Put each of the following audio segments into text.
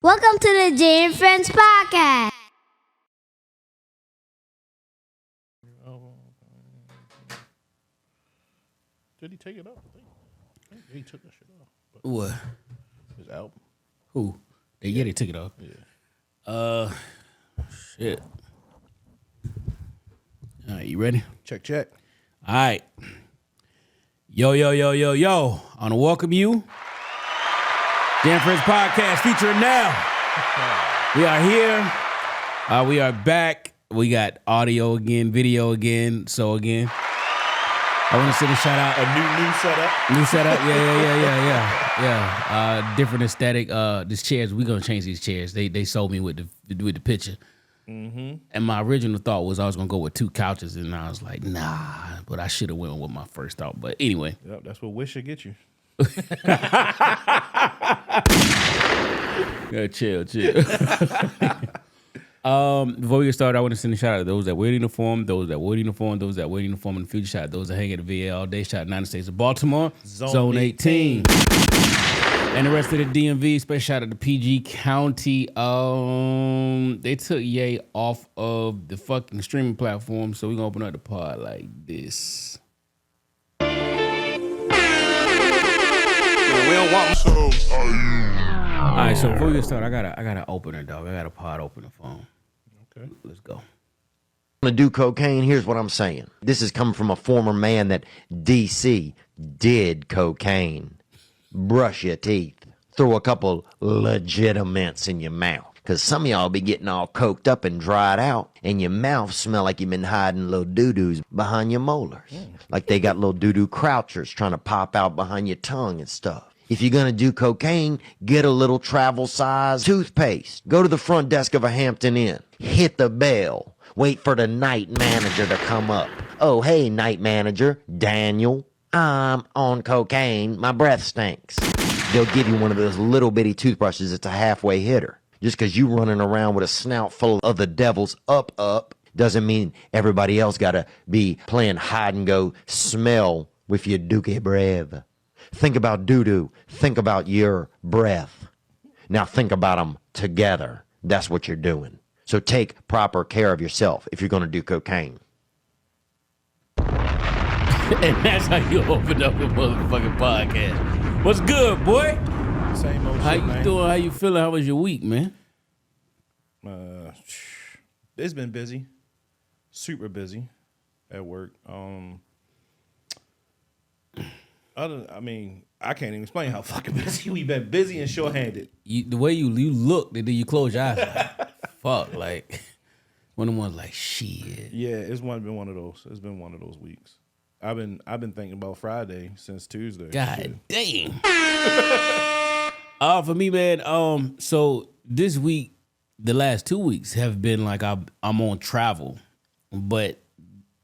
Welcome to the Jay and Friends podcast. Did he take it off? I think he took that shit off. But What? his album. Who? They took it off. Yeah. Shit. All right, you ready? Check. All right. Yo. I want to welcome you. Dan Friends Podcast featuring now. We are here. We are back. We got audio again, video again. So again, I want to send a shout out. A new setup. New setup, yeah. Different aesthetic. These chairs, we're gonna change these chairs. They sold me with the picture. Mm-hmm. And my original thought was I was gonna go with two couches, and I was like, nah. But I should have went with my first thought. But anyway, Yep, that's what Wish should get you. yeah, chill. Before we get started, I want to send a shout out to those that wear uniform, those that wear uniform, those that wear uniform in the future. Shout out those that hang at the VA all day. Shout out United States of Baltimore, Zone 18. And the rest of the DMV. Special shout out to PG County. They took Ye off of the fucking streaming platform, so we're gonna open up the pod like this. We don't want All right, so before we get started, I gotta open it, dog. I got a pod opener phone. Okay. Let's go. to do cocaine. Here's what I'm saying. This is coming from a former man that DC did cocaine. Brush your teeth. Throw a couple legitimates in your mouth. Because some of y'all be getting all coked up and dried out, and your mouth smell like you've been hiding little doo-doos behind your molars. Like they got little doo-doo crouchers trying to pop out behind your tongue and stuff. If you're going to do cocaine, get a little travel-size toothpaste. Go to the front desk of a Hampton Inn. Hit the bell. Wait for the night manager to come up. Oh, hey, night manager, Daniel. I'm on cocaine. My breath stinks. They'll give you one of those little bitty toothbrushes. It's a halfway hitter. Just because you running around with a snout full of the devil's up doesn't mean everybody else got to be playing hide and go smell with your dookie breath. Think about doo-doo. Think about your breath. Now think about them together. That's what you're doing. So take proper care of yourself if you're going to do cocaine. And that's how you open up a motherfucking podcast. What's good, boy? Same old How shit, you man. doing? How you feeling? How was your week, man? It's been busy. Super busy at work. I can't even explain how fucking busy we've been. Busy and short-handed. The way you look, then you close your eyes. Like, fuck, like one of the ones like shit. Yeah, been one of those. It's been one of those weeks. I've been thinking about Friday since Tuesday. God damn. For me, man. So this week, the last 2 weeks have been like I'm on travel, but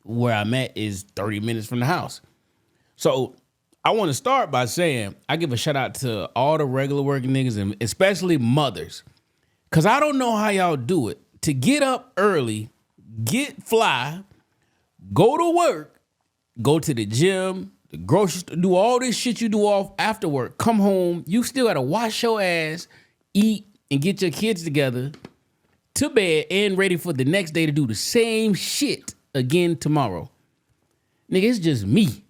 where I'm at is 30 minutes from the house. So I want to start by saying I give a shout out to all the regular working niggas and especially mothers, cause I don't know how y'all do it to get up early, get fly, go to work, go to the gym, the grocery store, do all this shit you do off after work, come home, you still gotta wash your ass, eat, and get your kids together to bed and ready for the next day to do the same shit again tomorrow. Nigga, it's just me.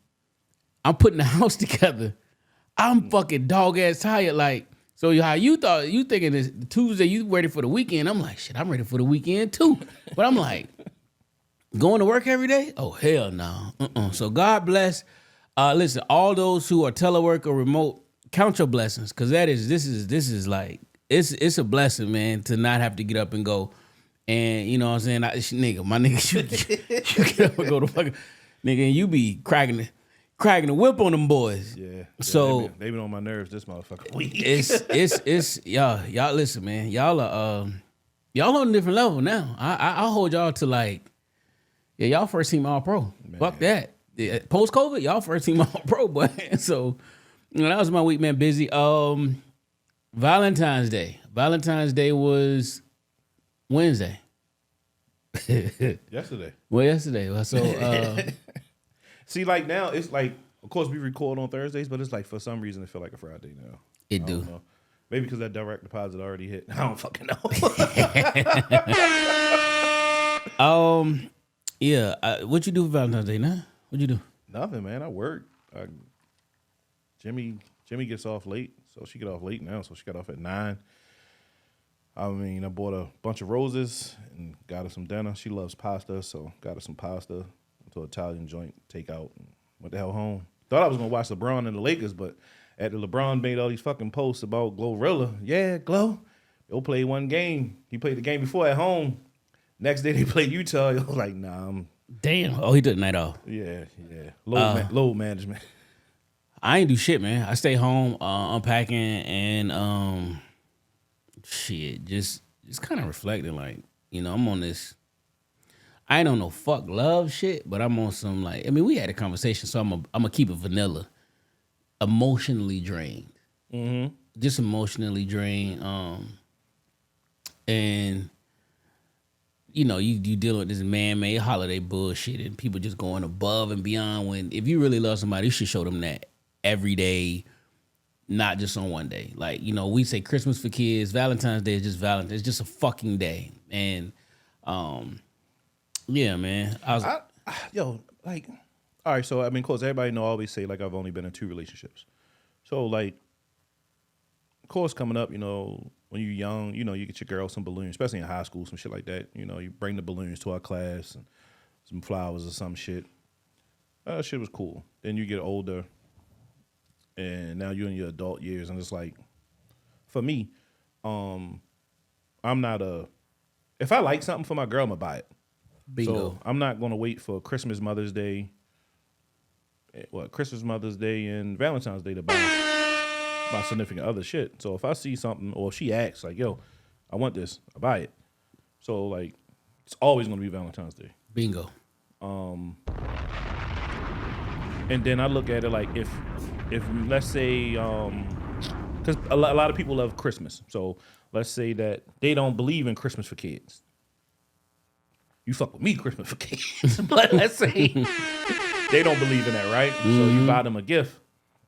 I'm putting the house together. I'm fucking dog ass tired. Like, so how you thinking this Tuesday, you ready for the weekend? I'm like, shit, I'm ready for the weekend too. But I'm like, going to work every day? Oh, hell no. So God bless. Listen, all those who are telework or remote, count your blessings. Cause this is like, it's a blessing, man, to not have to get up and go. And you know what I'm saying? My nigga, you get up and go to fucking, nigga, and you be cracking the whip on them boys. Yeah. So they been on my nerves this motherfucking week. it's y'all listen, man. Y'all are on a different level now. I'll hold y'all to like, yeah, y'all first team all pro. Man. Fuck that. Yeah, post COVID, y'all first team all pro, boy. So that was my week, man. Busy. Valentine's Day. Valentine's Day was Wednesday. Yesterday. Well, yesterday. So see, like now it's like, of course we record on Thursdays, but it's like for some reason it feel like a Friday now. It I do. don't know. Maybe because that direct deposit already hit. I don't fucking know. Yeah. What you do for Valentine's Day now? What'd you do? Nothing, man. I work. Jimmy gets off late, so she get off late now. So she got off at 9. I mean, I bought a bunch of roses and got her some dinner. She loves pasta, so got her some pasta to an Italian joint, take out, and went the hell home. Thought I was gonna watch LeBron and the Lakers, but after LeBron made all these fucking posts about Glorilla, yeah, Glow, they'll play one game. He played the game before at home. Next day they played Utah. I was like, nah, Damn. Oh, he took the night off. yeah. Load management. I ain't do shit, man. I stay home, unpacking and shit, just kind of reflecting. Like, you know, I'm on this. I ain't on no fuck love shit, but I'm on some like. I mean, we had a conversation, so I'm gonna keep it vanilla. Emotionally drained, just emotionally drained. And you know, you dealing with this man-made holiday bullshit, and people just going above and beyond. When if you really love somebody, you should show them that every day, not just on one day. Like, you know, we say Christmas for kids, Valentine's Day is just Valentine's. It's just a fucking day. And yeah, man. All right, so I mean, of course, everybody know I always say like I've only been in 2 relationships. So like, of course, coming up, you know, when you're young, you know, you get your girl some balloons, especially in high school, some shit like that. You know, you bring the balloons to our class and some flowers or some shit. Shit was cool. Then you get older, and now you're in your adult years, and it's like, for me, I'm not if I like something for my girl, I'm gonna buy it. Bingo. So I'm not gonna wait for Christmas, Mother's Day, and Valentine's Day to buy my significant other shit. So if I see something, or if she asks like, yo, I want this, I buy it. So like, it's always gonna be Valentine's Day. Bingo. And then I look at it like if let's say, because a lot of people love Christmas. So let's say that they don't believe in Christmas for kids. You fuck with me, Christmas for kids. But let's say they don't believe in that, right? So you buy them a gift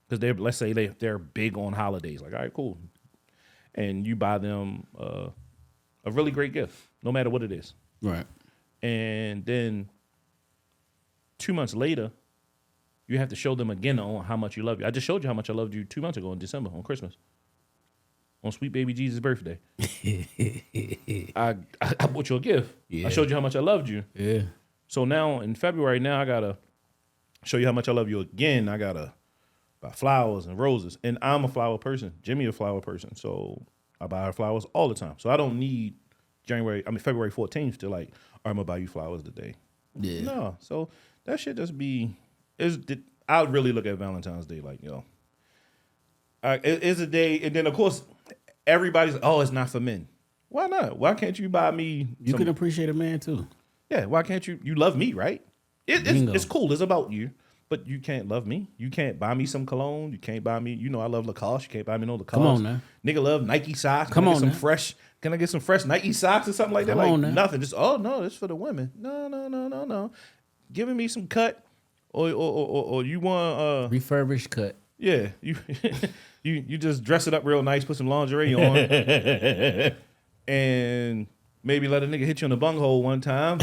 because let's say they're big on holidays. Like, all right, cool. And you buy them a really great gift, no matter what it is. Right. And then 2 months later, you have to show them again on how much you love you. I just showed you how much I loved you 2 months ago in December on Christmas. On sweet baby Jesus' birthday. I bought you a gift. Yeah. I showed you how much I loved you. Yeah. So now in February, now I gotta show you how much I love you again. I gotta buy flowers and roses. And I'm a flower person. Jimmy a flower person. So I buy her flowers all the time. So I don't need February 14th to like, I'm gonna buy you flowers today. Yeah. No. So that shit just I really look at Valentine's Day like, yo, it's a day, and then of course everybody's like, oh, it's not for men. Why not? Why can't you buy me? You can appreciate a man too. Yeah. Why can't you? You love me, right? It's cool. It's about you, but you can't love me. You can't buy me some cologne. You can't buy me. You know I love Lacoste. You can't buy me no Lacoste. Come on now. Nigga love Nike socks. Come on now. Can I get some fresh Nike socks or something like that? Come Like on now. nothing. Just no, it's for the women. No. Giving me some cut, or you want Refurbished cut. yeah, you just dress it up real nice, put some lingerie on, and maybe let a nigga hit you in the bunghole one time.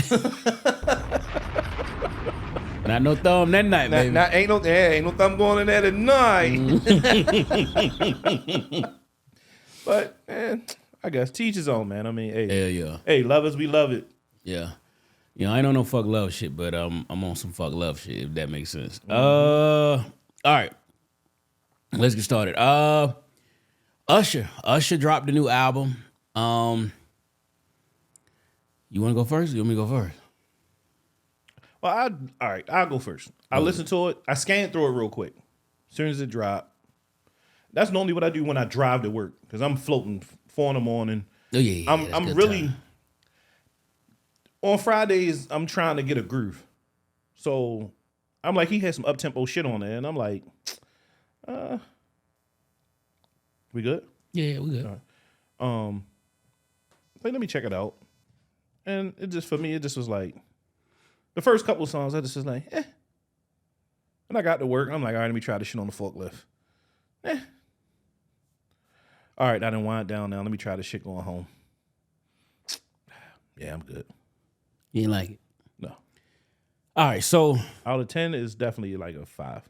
Not no thumb that night, baby. Ain't no thumb going in there tonight. But man, I guess teach his own, man. I mean, hey, Hell yeah. Hey, lovers, we love it. Yeah. You know, I ain't on no fuck love shit, but I'm on some fuck love shit, if that makes sense. All right. Let's get started. Usher dropped a new album. You want to go first? Or you want me to go first? Well, all right, I'll go first. I listened to it. I scanned through it real quick. As soon as it dropped. That's normally what I do when I drive to work, because I'm floating 4 in the morning. Oh yeah. I'm really time. On Fridays. I'm trying to get a groove, so I'm like, he had some up tempo shit on there, and I'm like, we good? Yeah, we good. All right. Like, let me check it out, and it just was like, the first couple of songs I just was like, eh. And I got to work, and I'm like, all right, let me try this shit on the forklift. All all right, I done wind down now. Let me try this shit going home. Yeah, I'm good. You ain't like it. No. All right, so Out of 10 is definitely like a 5.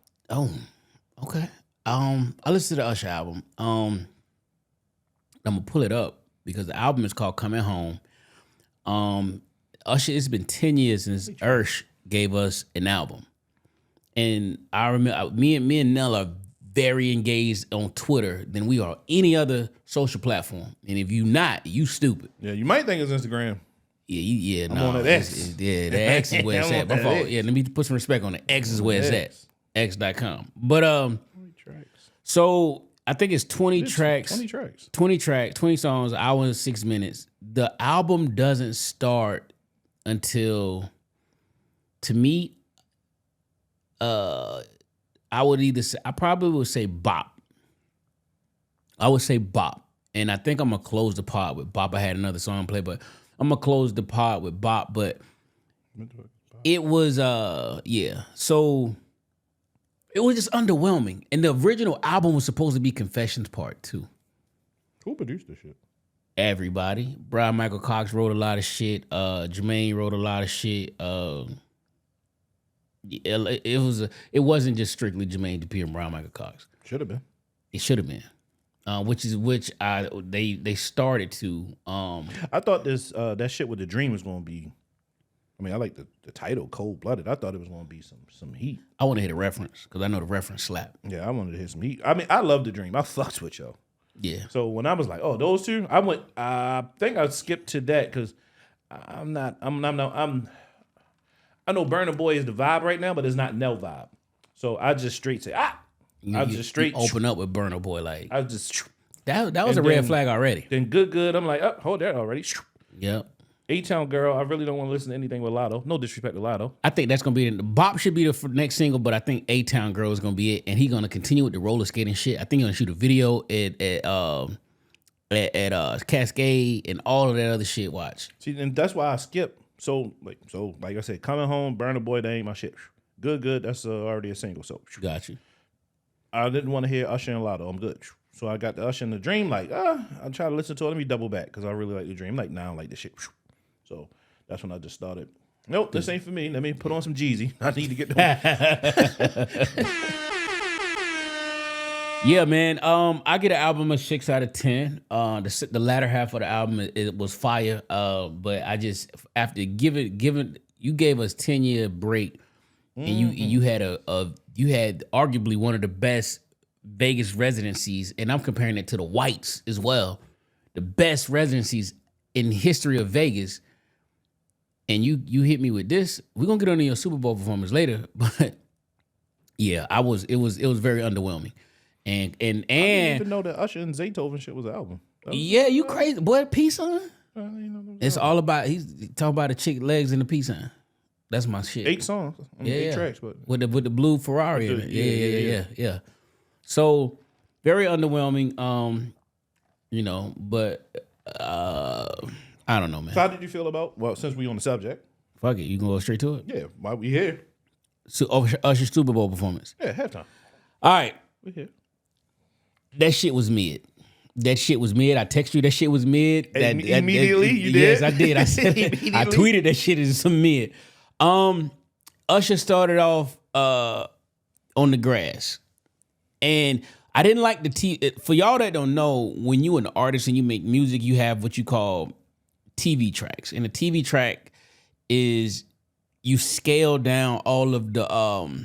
okay. I listened to the Usher album. I'm gonna pull it up because the album is called Coming Home. Usher, it's been 10 years since Ursh gave us an album. And I remember me and Nell are very engaged on Twitter than we are any other social platform. And if you not, you stupid. Yeah, you might think it's Instagram. Yeah, I'm on that X. Yeah, the X is where it's I'm at. on My that fault. X. Yeah, let me put some respect on it. X is where it's at. X. X.com. But Tracks. so I think it's 20 It's tracks. 20 tracks. 20 songs, hour and 6 minutes. The album doesn't start until, to me, I would either say, I probably would say bop. I would say bop. And I think I'm going to close the pod with bop. I had another song play, but I'm going to close the pod with bop. But it was, yeah. So it was just underwhelming. And the original album was supposed to be Confessions Part 2. Who produced this shit? Everybody. Brian Michael Cox wrote a lot of shit. Jermaine wrote a lot of shit. It wasn't just strictly Jermaine Dupri and Brian Michael Cox. Should have been. It should have been. They started to. I thought this that shit with the dream was gonna be. I mean, I like the title, Cold Blooded. I thought it was gonna be some heat. I want to hit a reference because I know the reference slap. Yeah, I wanted to hit some heat. I mean, I love the dream. I fucks with y'all. Yeah. So when I was like, oh, those two, I think I skipped to that because I know Burna Boy is the vibe right now, but it's not Nell vibe. So I just straight say, You open up with Burna Boy like I just that was a and red then- flag already. then good. I'm like, oh, hold that already. Yep. A-Town Girl, I really don't want to listen to anything with Lotto. No disrespect to Lotto. I think that's gonna be the Bop should be the next single, but I think A-Town Girl is gonna be it, and he's gonna continue with the roller skating shit. I think he's gonna shoot a video at Cascade and all of that other shit. Watch. See, and that's why I skip. So like I said, Coming Home, Burna Boy, that ain't my shit. Good. That's already a single. So Got you. I didn't want to hear Usher and Lotto. I'm good. So I got the Usher and the Dream. Like, I'll try to listen to it. Let me double back because I really like the Dream. Like now, I like the shit. So that's when I just started. Nope, this ain't for me. Let me put on some Jeezy. I need to get the Yeah, man. I get an album a 6 out of 10. The latter half of the album it was fire. But I just after given you gave us 10-year break, and you had you had arguably one of the best Vegas residencies, and I'm comparing it to the Whites as well, the best residencies in the history of Vegas. And you hit me with this. We're gonna get on your Super Bowl performance later, but yeah, it was very underwhelming. And I didn't even know that Usher and Zaytoven shit was an album. yeah, you crazy boy, peace sign. I didn't know that was It's an all about he's talking about the chick legs and the peace sign. That's my shit. 8 songs. I mean, 8 tracks, but with the blue Ferrari in it. Yeah. So very underwhelming. But I don't know, man. So how did you feel about? Well, since we on the subject, Fuck it, you can go straight to it. yeah, why we here? So Usher's Super Bowl performance. Yeah, halftime. All right, We here. that shit was mid. I text you that shit was mid. Immediately, you Yes, did? I did. I said I Immediately? tweeted that shit is some mid. Usher started off on the grass, and I didn't like the for y'all that don't know, when you an artist and you make music, you have what you call TV tracks, and a TV track is you scale down all of the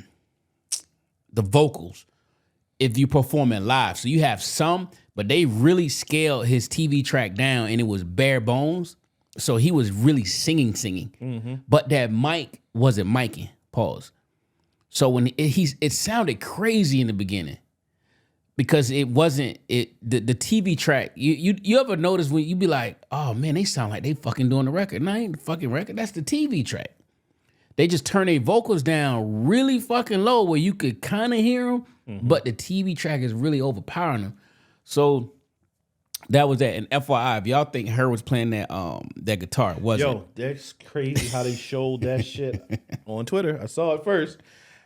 vocals if you perform it live. So you have some, but they really scaled his TV track down, and it was bare bones. So he was really singing, but that mic wasn't micing. Pause. So when it sounded crazy in the beginning because it wasn't the TV track. You ever notice when you be like, oh man, they sound like they fucking doing the record? No, ain't the fucking record. That's the TV track. They just turn their vocals down really fucking low where you could kind of hear them, but the TV track is really overpowering them. So that was that. And FYI, if y'all think her was playing that guitar, it wasn't. Yo, that's crazy how they showed that shit on Twitter. I saw it first.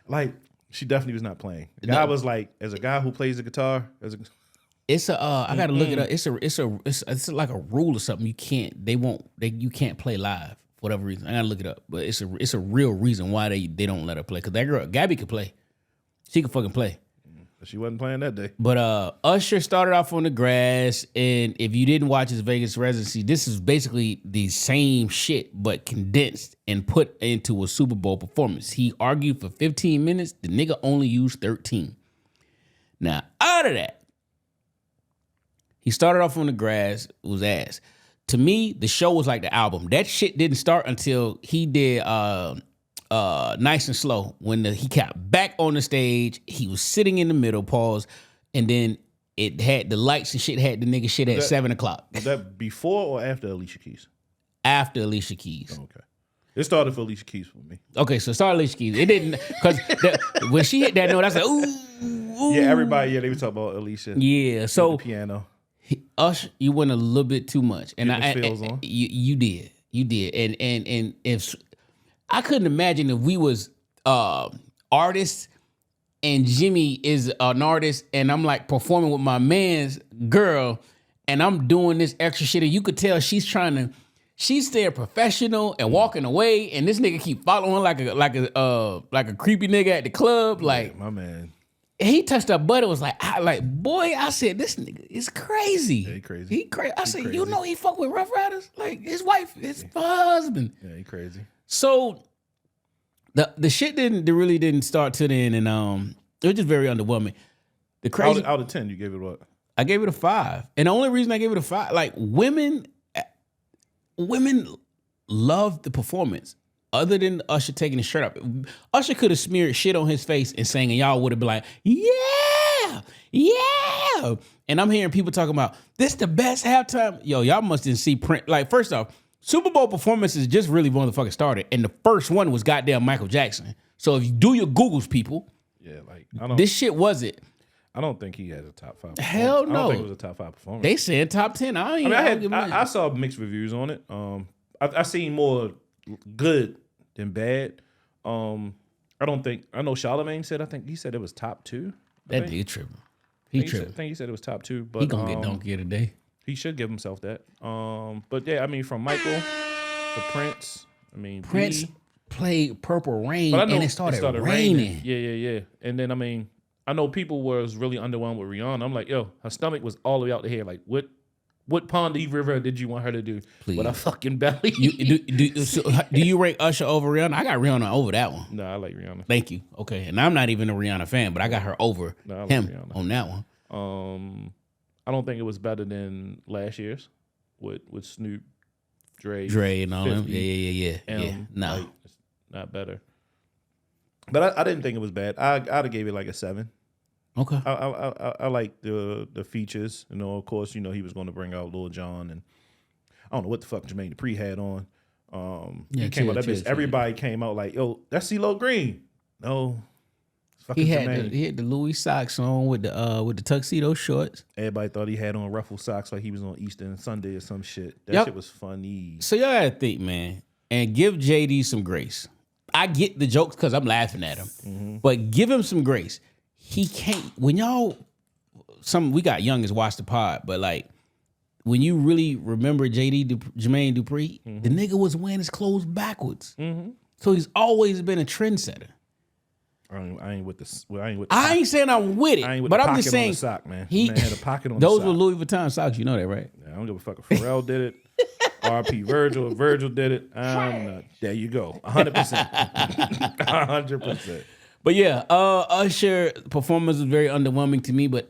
Like, she definitely was not playing. The guy was like, as a guy who plays the guitar, It's a I gotta look it up. It's like a rule or something. You can't play live for whatever reason. I gotta look it up. But it's a real reason why they don't let her play. Cause that girl, Gabby, could play. She could fucking play. But she wasn't playing that day. But Usher started off on the grass, and if you didn't watch his Vegas residency, this is basically the same shit but condensed and put into a Super Bowl performance. He argued for 15 minutes. The nigga only used 13. Now, out of that, he started off on the grass. It was ass. To me, the show was like the album. That shit didn't start until he did Nice and Slow. When he got back on the stage, he was sitting in the middle, pause, and then it had the lights and shit had the nigga shit at 7 o'clock. Was that before or after Alicia Keys? After Alicia Keys. Okay. It started for Alicia Keys for me. Okay, so it started Alicia Keys. It didn't, because when she hit that note, I said, ooh. Yeah, everybody, they were talking about Alicia. Yeah, so the piano. Usher, you went a little bit too much, and you did, and if I couldn't imagine if we was artists and Jimmy is an artist, and I'm like performing with my man's girl, and I'm doing this extra shit, and you could tell she's staying professional and walking away, and this nigga keep following like a creepy nigga at the club, like yeah, my man. He touched her butt. It was like, boy, I said, this nigga is crazy. Yeah, he crazy. He crazy. I said, crazy. You know he fuck with Rough Riders? Like his wife, his husband. Yeah, he crazy. So the shit really didn't start to then, and it was just very underwhelming. The crazy out of 10, you gave it what? I gave it a 5. And the only reason I gave it a 5, like women love the performance. Other than Usher taking his shirt off, Usher could have smeared shit on his face and sang, and y'all would have been like, yeah. And I'm hearing people talking about, this the best halftime. Yo, y'all must didn't see print. Like, first off, Super Bowl performances just really motherfucking started. And the first one was goddamn Michael Jackson. So if you do your Googles, people, yeah, like this shit was it. I don't think he has a top 5 performance. Hell no. I don't think it was a top 5 performance. They said top 10. I saw mixed reviews on it. I seen more good than bad. I know Charlemagne said, I think he said it was top 2. That nigga tripping. I think he said it was top 2, but he gonna get donkey of the day. He should give himself that. But yeah, I mean, from Michael to Prince, I mean, Prince played Purple Rain, and it started raining. Yeah. And then, I mean, I know people was really underwhelmed with Rihanna. I'm like, yo, her stomach was all the way out the hair. Like, what Pond Eve River did you want her to do with a fucking belly? Do you rank Usher over Rihanna? I got Rihanna over that one. No, I like Rihanna. Thank you. Okay, and I'm not even a Rihanna fan, but I got her over him Rihanna on that one. I don't think it was better than last year's with Snoop, Dre, and all 50, them. Yeah. No, like, it's not better. But I didn't think it was bad. I'd have gave it like a 7. Okay. I like the features. You know, of course, you know he was going to bring out Lil Jon, and I don't know what the fuck Jermaine Dupri had on. He came out that bitch. Everybody came out like, yo, that's CeeLo Green. No, it's fucking Jermaine. He had the Louis socks on with the tuxedo shorts. Everybody thought he had on ruffled socks like he was on Easter and Sunday or some shit. That shit was funny. So y'all gotta think, man, and give JD some grace. I get the jokes because I'm laughing at him, but give him some grace. He can't. When we got youngest watch the pod, but like when you really remember Jermaine Dupri, the nigga was wearing his clothes backwards. So he's always been a trendsetter. I ain't with this. Well, I ain't saying I'm with it, but I'm just saying. On the sock, man. Man had a pocket on those the sock. were Louis Vuitton socks. You know that, right? Yeah, I don't give a fuck if Pharrell did it. R.P. Virgil. If Virgil did it, I'm not. There you go. 100%. 100%. But yeah, Usher performance was very underwhelming to me, but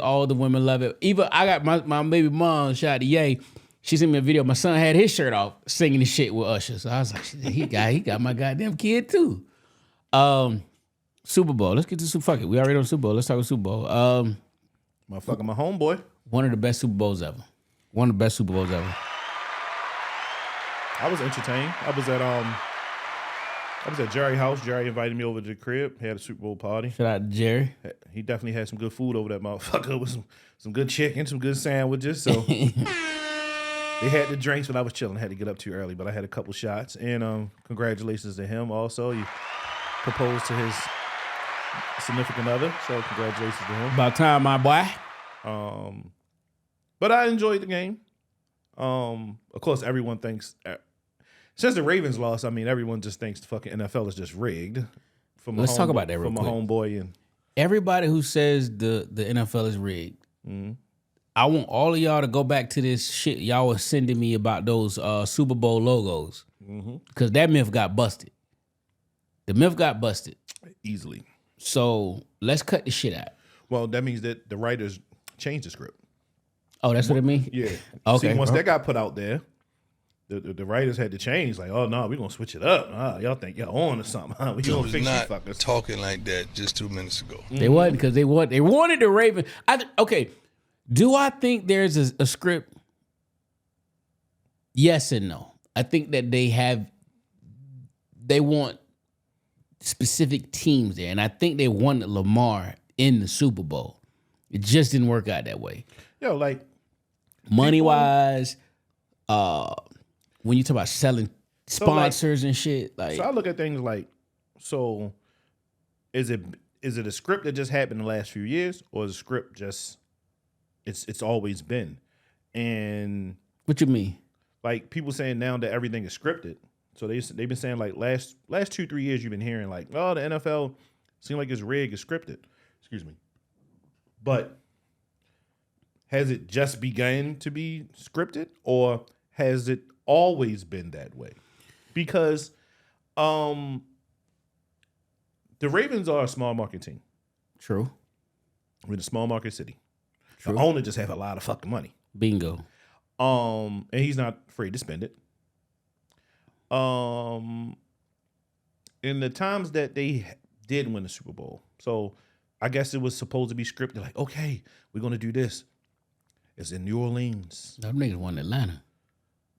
all the women love it. Even I got my baby mom, shout out to Ye. She sent me a video. My son had his shirt off singing the shit with Usher. So I was like, he got my goddamn kid too. Super Bowl. Let's get to fuck it. We already on Super Bowl. Let's talk about Super Bowl. Motherfucker, my homeboy. One of the best Super Bowls ever. One of the best Super Bowls ever. I was entertained. I was at Jerry's house. Jerry invited me over to the crib. He had a Super Bowl party. Shout out to Jerry. He definitely had some good food over that motherfucker with some good chicken, some good sandwiches. So they had the drinks when I was chilling. I had to get up too early, but I had a couple shots. And congratulations to him also. He proposed to his significant other. So congratulations to him. About time, my boy. But I enjoyed the game. Of course, everyone thinks since the Ravens lost, I mean, everyone just thinks the fucking NFL is just rigged. Let's talk about that real quick. From a homeboy and Everybody who says the NFL is rigged, I want all of y'all to go back to this shit y'all was sending me about those Super Bowl logos. Because that myth got busted. The myth got busted. easily. So let's cut the shit out. Well, that means that the writers changed the script. Oh, that's what it means? Yeah. Okay. See, once that got put out there, the writers had to change. Like, oh no, we're gonna switch it up. Y'all think y'all on or something? Huh? We He gonna was fix you not fuckers. talking like that just 2 minutes ago. They wasn't because they wanted the Ravens. Okay, do I think there's a script? Yes and no. I think that they want specific teams there, and I think they wanted Lamar in the Super Bowl. It just didn't work out that way. Yo, like Money wise, when you talk about selling sponsors and shit, like so I look at things like, so is it a script that just happened in the last few years, or is a script just it's always been? And what you mean? like people saying now that everything is scripted. So they've been saying like last 2-3 years you've been hearing like, oh, the NFL seems like it's rigged, it's scripted. Excuse me. But has it just begun to be scripted, or has it always been that way? Because the Ravens are a small market team. True. We're in a small market city. True. The owner just have a lot of fucking money. Bingo. And he's not afraid to spend it. In the times that they did win the Super Bowl, so I guess it was supposed to be scripted. Like, okay, we're gonna do this. It's in New Orleans. Them niggas won Atlanta.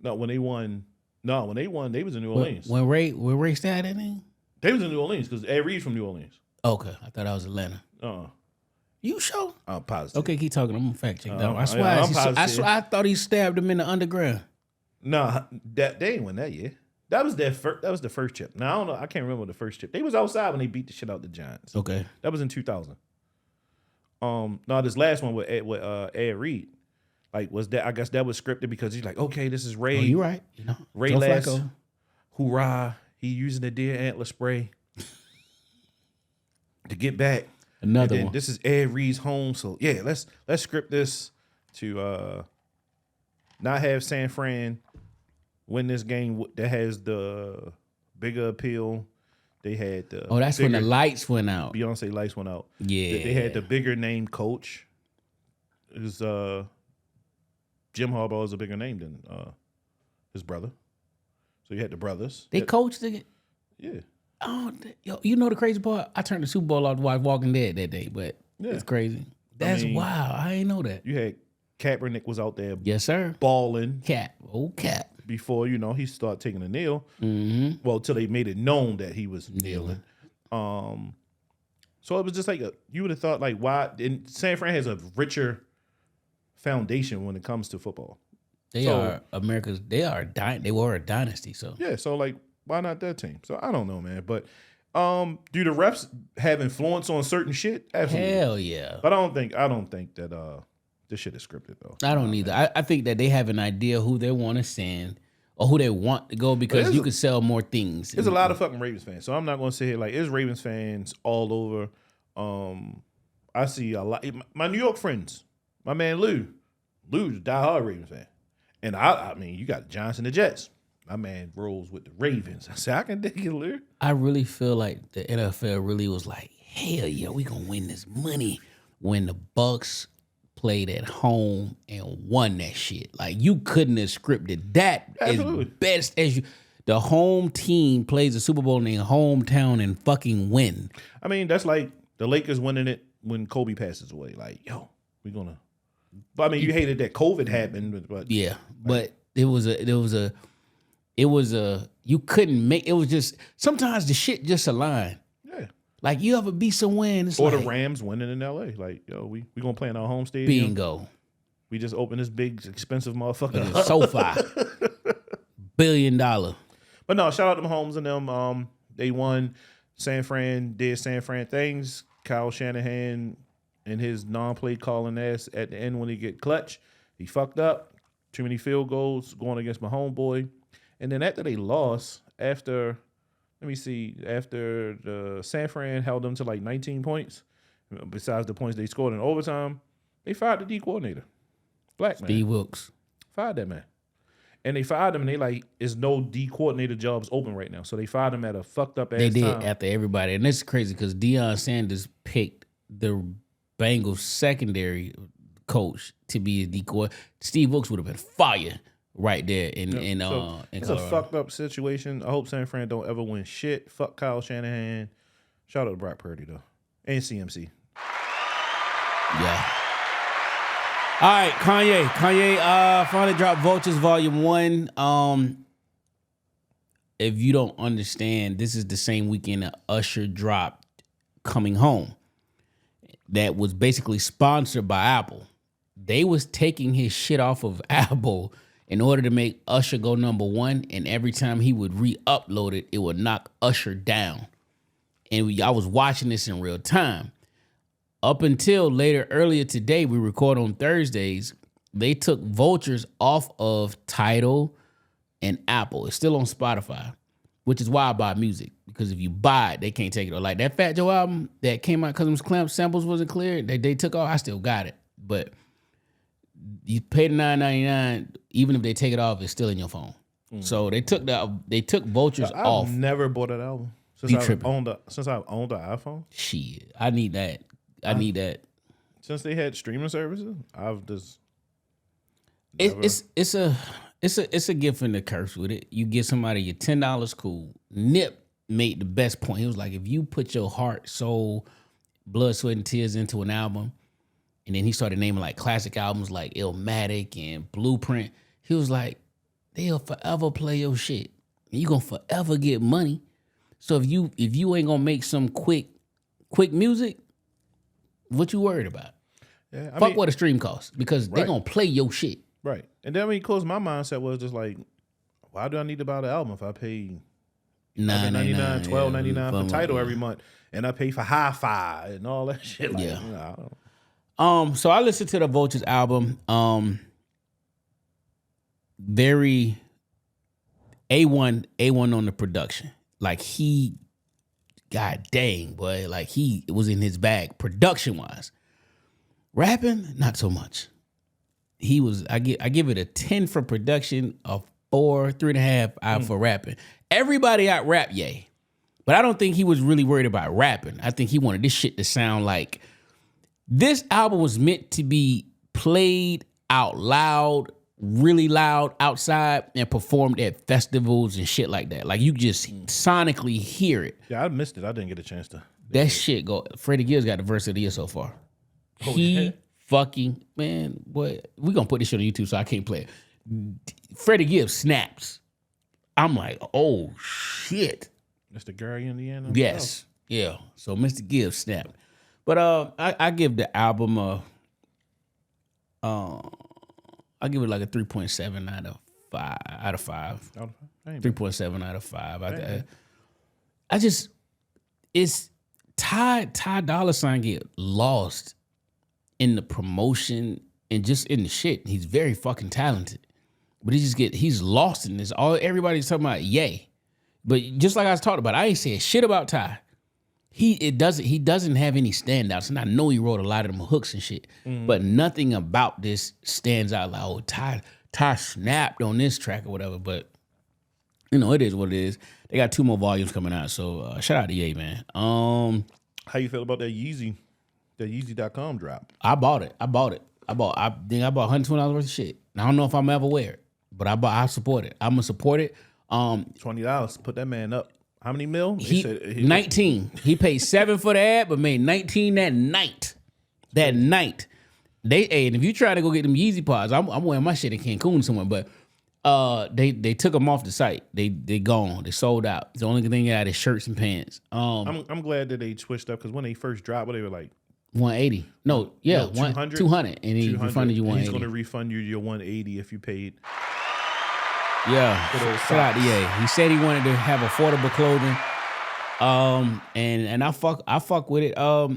No, when they won, they was in New Orleans. When Ray started that thing? They was in New Orleans because Ed Reed's from New Orleans. Okay, I thought I was Atlanta. You sure? I'm positive. Okay, keep talking. I'm gonna fact check that. I yeah, swear, I'm positive. I thought he stabbed him in the underground. Nah, they ain't win that year. That was their first. That was the first chip. Now I don't know. I can't remember the first chip. They was outside when they beat the shit out the Giants. Okay. That was in 2000. No, this last one with Ed Reed, like was that? I guess that was scripted because he's like, okay, this is Ray. Oh, you right. You know, Ray Joe last Flacco. hoorah. He using the deer antler spray to get back. Another And then one. this is Ed Reed's home, so yeah, let's script this to not have San Fran win this game that has the bigger appeal. They had the That's when the lights went out. Beyonce lights went out. Yeah. They had the bigger name coach. Is Jim Harbaugh is a bigger name than his brother. So you had the brothers. They coached it. Yeah. Oh, yo, you know the crazy part? I turned the Super Bowl off to watch Walking Dead that day, but it's crazy. That's wild. I ain't know that. You had Kaepernick was out there Yes, sir. balling Cap. Oh, Cap. before, he started taking a kneel. Mm-hmm. Well, till they made it known that he was kneeling. So it was just like you would have thought like why and San Fran has a richer foundation when it comes to football. They are America's. They were a dynasty. So Yeah, so like why not that team? So I don't know, man. But do the refs have influence on certain shit? Absolutely. hell yeah. But I don't think that this shit is scripted though. I don't either. I think that they have an idea who they want to send or who they want to go because you could sell more things. There's a lot of fucking Ravens fans, so I'm not gonna sit here like there's Ravens fans all over. I see a lot. My New York friends, my man Lou's a diehard Ravens fan, and I mean you got the Giants and the Jets. My man rolls with the Ravens. I said I can dig it, Lou. I really feel like the NFL really was like, hell yeah, we gonna win this money when the Bucks played at home and won that shit. Like you couldn't have scripted that Absolutely. as best as you. The home team plays the Super Bowl in their hometown and fucking win. I mean that's like the Lakers winning it when Kobe passes away. Like yo, we gonna. But I mean you hated that COVID happened, but Yeah, but it was a you couldn't make it was just sometimes the shit just aligned. yeah. Like you ever be somewhere and it's Or like the Rams winning in LA. Like yo, we gonna play in our home stadium. bingo. We just opened this big expensive motherfucker. The SoFi. $1 billion. But no, shout out to Mahomes and them. They won. San Fran did San Fran things. Kyle Shanahan and his non-play calling ass at the end when he get clutch. He fucked up. Too many field goals going against my homeboy. And then after they lost, after the San Fran held them to like 19 points, besides the points they scored in overtime, they fired the D coordinator. Black man. Steve Wilkes. Fired that man. And they fired him, and they like, there's no D coordinator jobs open right now. So they fired him at a fucked up ass They did time. after everybody. And this is crazy because Deion Sanders picked the Bengals secondary coach to be a D coordinator. Steve Wilkes would have been fire right there in It's a Colorado. fucked up situation. I hope San Fran don't ever win shit. Fuck Kyle Shanahan. Shout out to Brock Purdy, though. And CMC. Yeah. All right, Kanye finally dropped Vultures Volume 1. If you don't understand, this is the same weekend that Usher dropped Coming Home. That was basically sponsored by Apple. They was taking his shit off of Apple in order to make Usher go #1, and every time he would re-upload it, it would knock Usher down. And I was watching this in real time. Up until earlier today, we record on Thursdays, they took Vultures off of Tidal and Apple. It's still on Spotify, which is why I buy music. Because if you buy it, they can't take it. Like that Fat Joe album that came out because them samples wasn't clear, they took off, I still got it. But you pay the $9.99, even if they take it off, it's still in your phone. So they took Vultures off. I've never bought that album You since tripping. I've owned the iPhone. Shit, I need that. I need that. Since they had streaming services, I've just It's a gift and a curse with it. You get somebody your $10, cool. Nip made the best point. He was like, if you put your heart, soul, blood, sweat, and tears into an album, and then he started naming like classic albums like Illmatic and Blueprint. He was like, they'll forever play your shit. And you gonna forever get money. So if you ain't gonna make some quick music, what you worried about? yeah. Fuck what a stream costs because they Right. gonna play your shit. Right. And then of course my mindset was just like, why do I need to buy the album if I pay $9.99, $12.99 for Tidal every month, and I pay for hi-fi and all that shit? Like, Yeah. I don't. So I listened to the Vultures album. Very A1 on the production. Like God dang, boy, like he was in his bag production wise. Rapping, not so much. I give it a 10 for production, a 3.5 out for rapping. Everybody out rap Ye. But I don't think he was really worried about rapping. I think he wanted this shit to sound like this album was meant to be played out loud, really loud outside and performed at festivals and shit like that. Like you just sonically hear it. Yeah, I missed it. I didn't get a chance to. That shit go. Freddie Gibbs got the verse of the year so far. He fucking man, boy. We gonna put this shit on YouTube so I can't play it. Freddie Gibbs snaps. I'm like, oh shit. Mr. Gary, Indiana. Yes, yeah. So Mr. Gibbs snapped. But I give the album I give it like a 3.7 out of 5. Oh, I ain't 3.7 out of 5. I just it's Ty Dolla $ign get lost in the promotion and just in the shit. He's very fucking talented. But he's lost in this. Everybody's talking about Ye. But just like I was talking about, I ain't saying shit about Ty. He doesn't have any standouts, and I know he wrote a lot of them hooks and shit. But nothing about this stands out like, oh, Ty snapped on this track or whatever. But it is what it is. They got 2 more volumes coming out, so shout out to Ye, man. How you feel about that Yeezy, that Yeezy.com drop? I bought it. I think I bought $120 worth of shit. I don't know if I'm ever wear it, but I support it. I'm gonna support it. $20. Put that man up. How many mil? They He said 19. He paid 7 for the ad, but made 19 that night. And if you try to go get them Yeezy pods, I'm wearing my shit in Cancun somewhere, but they took them off the site. They gone. They sold out. The only thing they got is shirts and pants. I'm glad that they switched up because when they first dropped, they were like 180. No, yeah, 200, 200, and he 200. refunded you 180. He's going to refund you your 180 if you paid. Yeah, shout out to Ye. He said he wanted to have affordable clothing. And I fuck with it.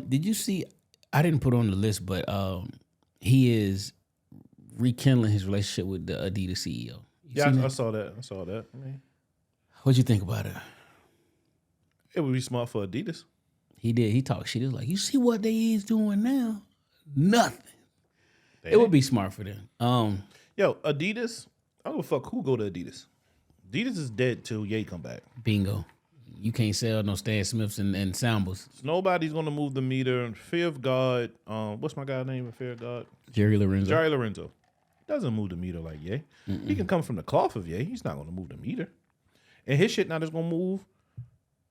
Did you see? I didn't put on the list, but he is rekindling his relationship with the Adidas CEO. I saw that. I mean, What'd you think about it? it would be smart for Adidas. He did. He talked shit. He was like, you see what they is doing now? Nothing. They It would ain't. be smart for them. Yo, Adidas. I don't give a fuck who go to Adidas. Adidas is dead till Ye come back. Bingo. You can't sell no Stan Smiths and Sambas. So nobody's gonna move the meter. Fear of God. What's my guy's name in Fear of God? Jerry Lorenzo. Jerry Lorenzo. Doesn't move the meter like Ye. He can come from the cloth of Ye. He's not gonna move the meter. And his shit not just gonna move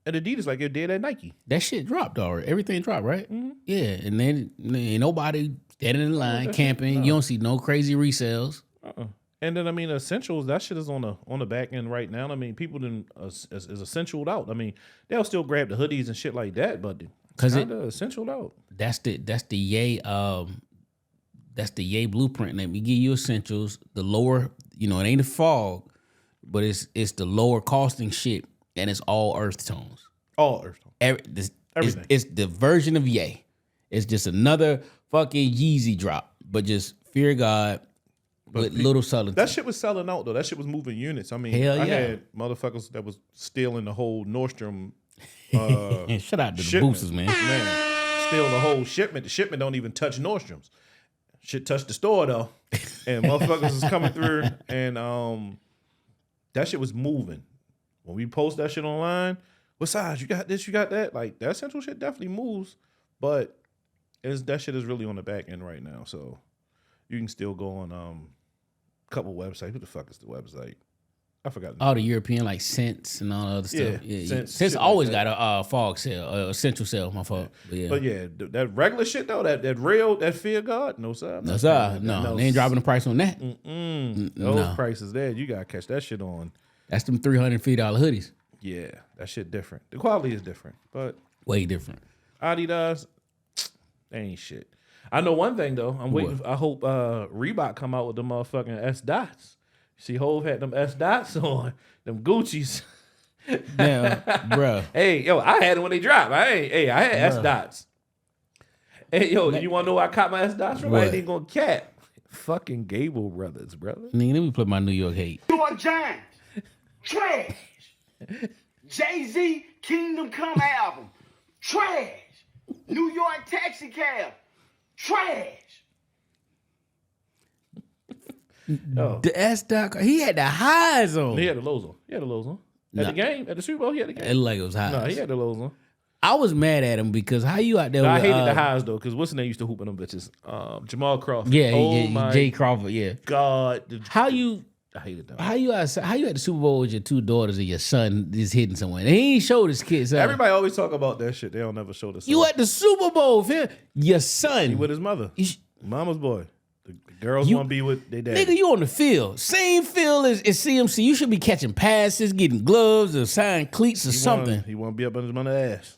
at Adidas like it did at Nike. That shit dropped already. Everything dropped, right? Yeah. And then ain't nobody standing in line camping. You don't see no crazy resales. And then I mean, essentials. That shit is on the back end right now. I mean, people didn't is essentialed out. I mean, they'll still grab the hoodies and shit like that, but it's kind of essentialed out. That's the Ye blueprint. Let me give you essentials. The lower, it ain't the fog, but it's the lower costing shit, and it's all earth tones. All earth tone. Everything. It's the version of Ye. It's just another fucking Yeezy drop, but just fear God with little subtlety. That shit was selling out though. That shit was moving units. I mean, Hell I yeah. had motherfuckers that was stealing the whole Nordstrom. And shout out to the shipment. boosters, man. Steal the whole shipment. The shipment don't even touch Nordstrom's. Shit touched the store though, and motherfuckers was coming through, and that shit was moving. When we post that shit online, what size? You got this? You got that? Like that central shit definitely moves, but that shit is really on the back end right now. So you can still go on a couple websites. Who the fuck is the website? I forgot. All the European like Scents and all the other stuff. Yeah, Scents, Scents shit always like got a fog sale, a central sale. My fault. But yeah, that regular shit though, that fear God, no sir. No, sir. No, they ain't dropping the price on that. Those prices there, you gotta catch that shit on. That's them $350 hoodies. Yeah, that shit different. The quality is different, but Way different. Adidas, they ain't shit. I know one thing though. I'm waiting. I hope Reebok come out with the motherfucking S dots. See, Hove had them S dots on them Gucci's. Now, bruh. Hey, yo, I had it when they dropped. I had S dots. Hey, yo, you want to know where I caught my S dots from? I What? ain't even gonna cap. Fucking Gable Brothers, brother. Nigga, let me play my New York hate. New York Giants, trash. Jay-Z, Kingdom Come album, trash. New York Taxi Cab, trash. Oh, The S doc, he had the highs on. he had the lows on. At Nah. the game, at the Super Bowl, he had the game. It looked like it was highs. No, he had the lows on. I was mad at him because how you out there No, I with, hated the highs though, because what's the name used to hooping them bitches? Jamal Crawford. Yeah, oh my Jay Crawford, yeah. God. How you hated them. how you at the Super Bowl with your two daughters and your son is hidden somewhere? And he ain't showed his kids. Everybody always talk about that shit. They don't never show the son. You at the Super Bowl, fam. Your son. He with his mother. You sh- Mama's boy. The girls You- want to be with their dad. Nigga, you on the field. Same field as CMC. You should be catching passes, getting gloves, or signing cleats or something. He want to be up under his mother's ass.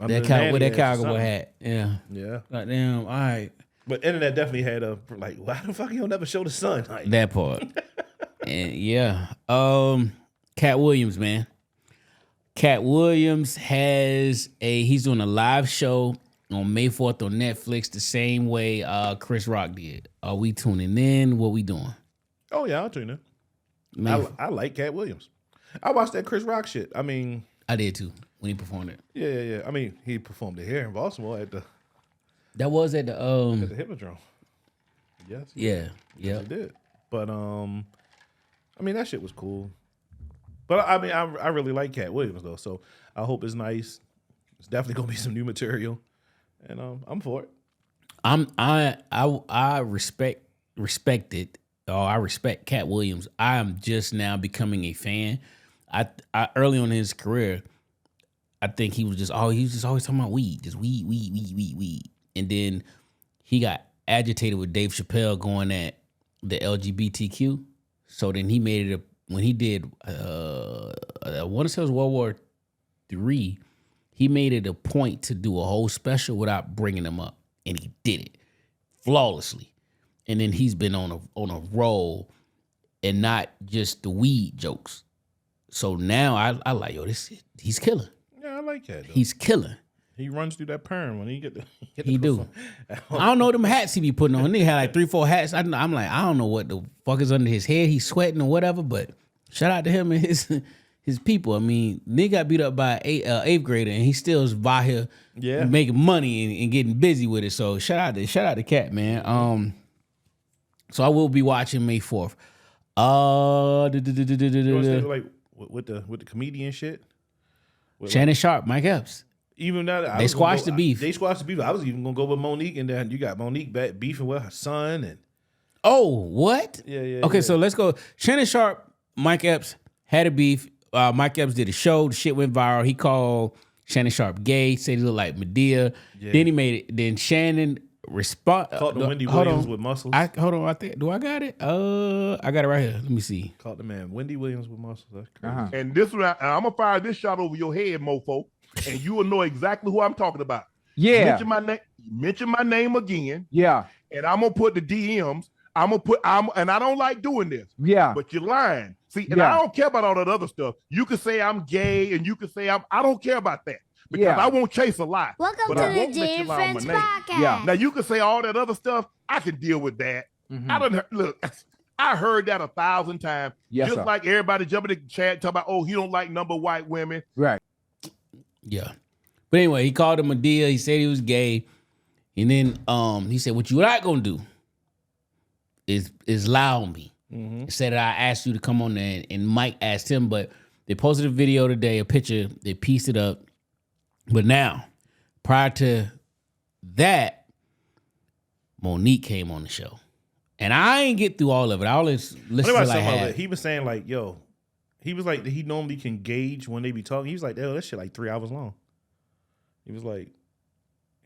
Under That his cow nanny with that ass or cowboy something. hat. Yeah. Yeah. Goddamn. All right. But internet definitely had a, like, why the fuck you don't never show the son? Like, That part. And yeah. Cat Williams, man. Cat Williams he's doing a live show on May 4th on Netflix the same way Chris Rock did. Are we tuning in? What we doing? oh, yeah, I'll tune in. Man, I like Cat Williams. I watched that Chris Rock shit. I mean, I did too when he performed it. yeah. I mean, he performed it here in Baltimore at the That was at the Hippodrome. Yes. yeah. He did. But I mean that shit was cool. But I mean I really like Cat Williams though, so I hope it's nice. It's definitely gonna be some new material, and I'm for it. I respect it. Or I respect Cat Williams. I am just now becoming a fan. I early on in his career, I think he was just always talking about weed, just weed. And then he got agitated with Dave Chappelle going at the LGBTQ. So then he made it when he did I want to say it was World War III, he made it a point to do a whole special without bringing them up. And he did it flawlessly. And then he's been on a roll and not just the weed jokes. So now I like, he's killing. Yeah, I like Cat though. He's killing. He runs through that perm when he get the. He do. I don't know them hats he be putting on. Nigga had like 3-4 hats. I'm like, I don't know what the fuck is under his head. He's sweating or whatever. But shout out to him and his people. I mean, nigga got beat up by an eighth grader, and he still is by here making money and getting busy with it. So shout out to Cat, man. So I will be watching May 4th. You want to say, like with the comedian shit. Shannon Sharp, Mike Epps. Even that they squashed the beef. They squashed the beef. I was even gonna go with Monique, and then you got Monique back beefing with her son. And oh, what? Yeah. Okay, so let's go. Shannon Sharp, Mike Epps had a beef. Mike Epps did a show. The shit went viral. He called Shannon Sharp gay. Said he looked like Medea. Yeah. Then he made it. Then Shannon caught the Wendy Williams with muscles. Hold on. Do I got it? I got it right here. Let me see. Caught the man Wendy Williams with muscles. That's crazy. And this one, I'm gonna fire this shot over your head, mofo, and you will know exactly who I'm talking about. Yeah. Mention my name again. Yeah. And I'm gonna put the DMs. And I don't like doing this. Yeah. But you're lying. See, and I don't care about all that other stuff. You can say I'm gay, and you can say I don't care about that. Because I won't chase a lie. Welcome but to I the won't let Jay you lie on my Friends name. Podcast. Yeah. Now you can say all that other stuff. I can deal with that. Look. I heard that 1,000 times. Yes, just sir. like everybody jumping in the chat talking about, oh, he don't like number white women. Right. Yeah. But anyway, he called him Medea. He said he was gay. And then he said, what you not gonna do is lie on me. Said that I asked you to come on there, and Mike asked him, but they posted a video today, a picture, they pieced it up. But now, prior to that, Monique came on the show. And I ain't get through all of it. I only listened to like half. He was saying like, yo, he was like, he normally can gauge when they be talking. He was like, that shit like 3 hours long. He was like,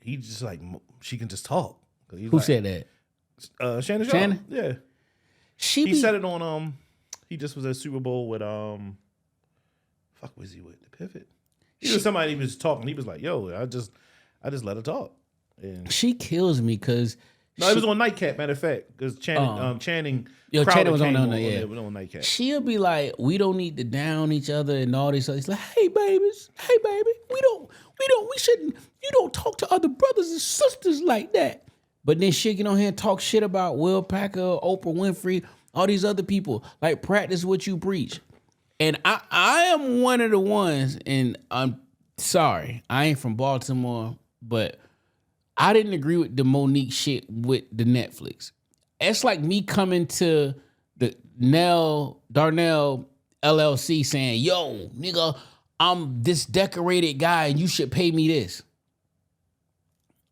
he just like, she can just talk. Who said that? Shannon. Shannon? Yeah. He said it on, he just was at Super Bowl with, fuck was he with? The Pivot? He was somebody he was talking. He was like, yo, I just let her talk. And she kills me because it was on Nightcap, matter of fact, because Channing Channing Crowder was on came there, on Nightcap. She'll be like, we don't need to down each other and all this other. It's like, hey babies, we shouldn't. You don't talk to other brothers and sisters like that. But then she'll get on here and talk shit about Will Packer, Oprah Winfrey, all these other people. Like, practice what you preach. And I am one of the ones, and I'm sorry, I ain't from Baltimore, but I didn't agree with the Monique shit with the Netflix. It's like me coming to the Darnell LLC saying, yo, nigga, I'm this decorated guy and you should pay me this.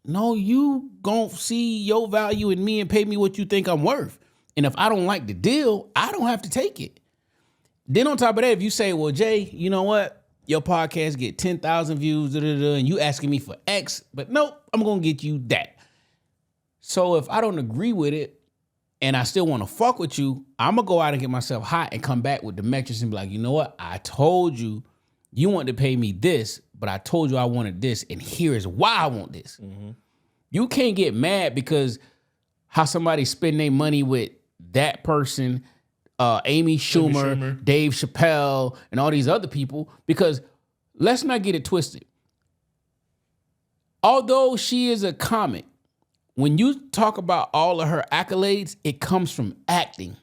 No, you gon' see your value in me and pay me what you think I'm worth. And if I don't like the deal, I don't have to take it. Then on top of that, if you say, well, Jay, you know what? Your podcast get 10,000 views, and you asking me for X, but nope, I'm going to get you that. So if I don't agree with it and I still want to fuck with you, I'm going to go out and get myself hot and come back with the metrics and be like, you know what? I told you want to pay me this, but I told you I wanted this, and here is why I want this. Mm-hmm. You can't get mad because how somebody spend their money with that person, Amy Schumer, Dave Chappelle, and all these other people, because let's not get it twisted. Although she is a comic, when you talk about all of her accolades, it comes from acting.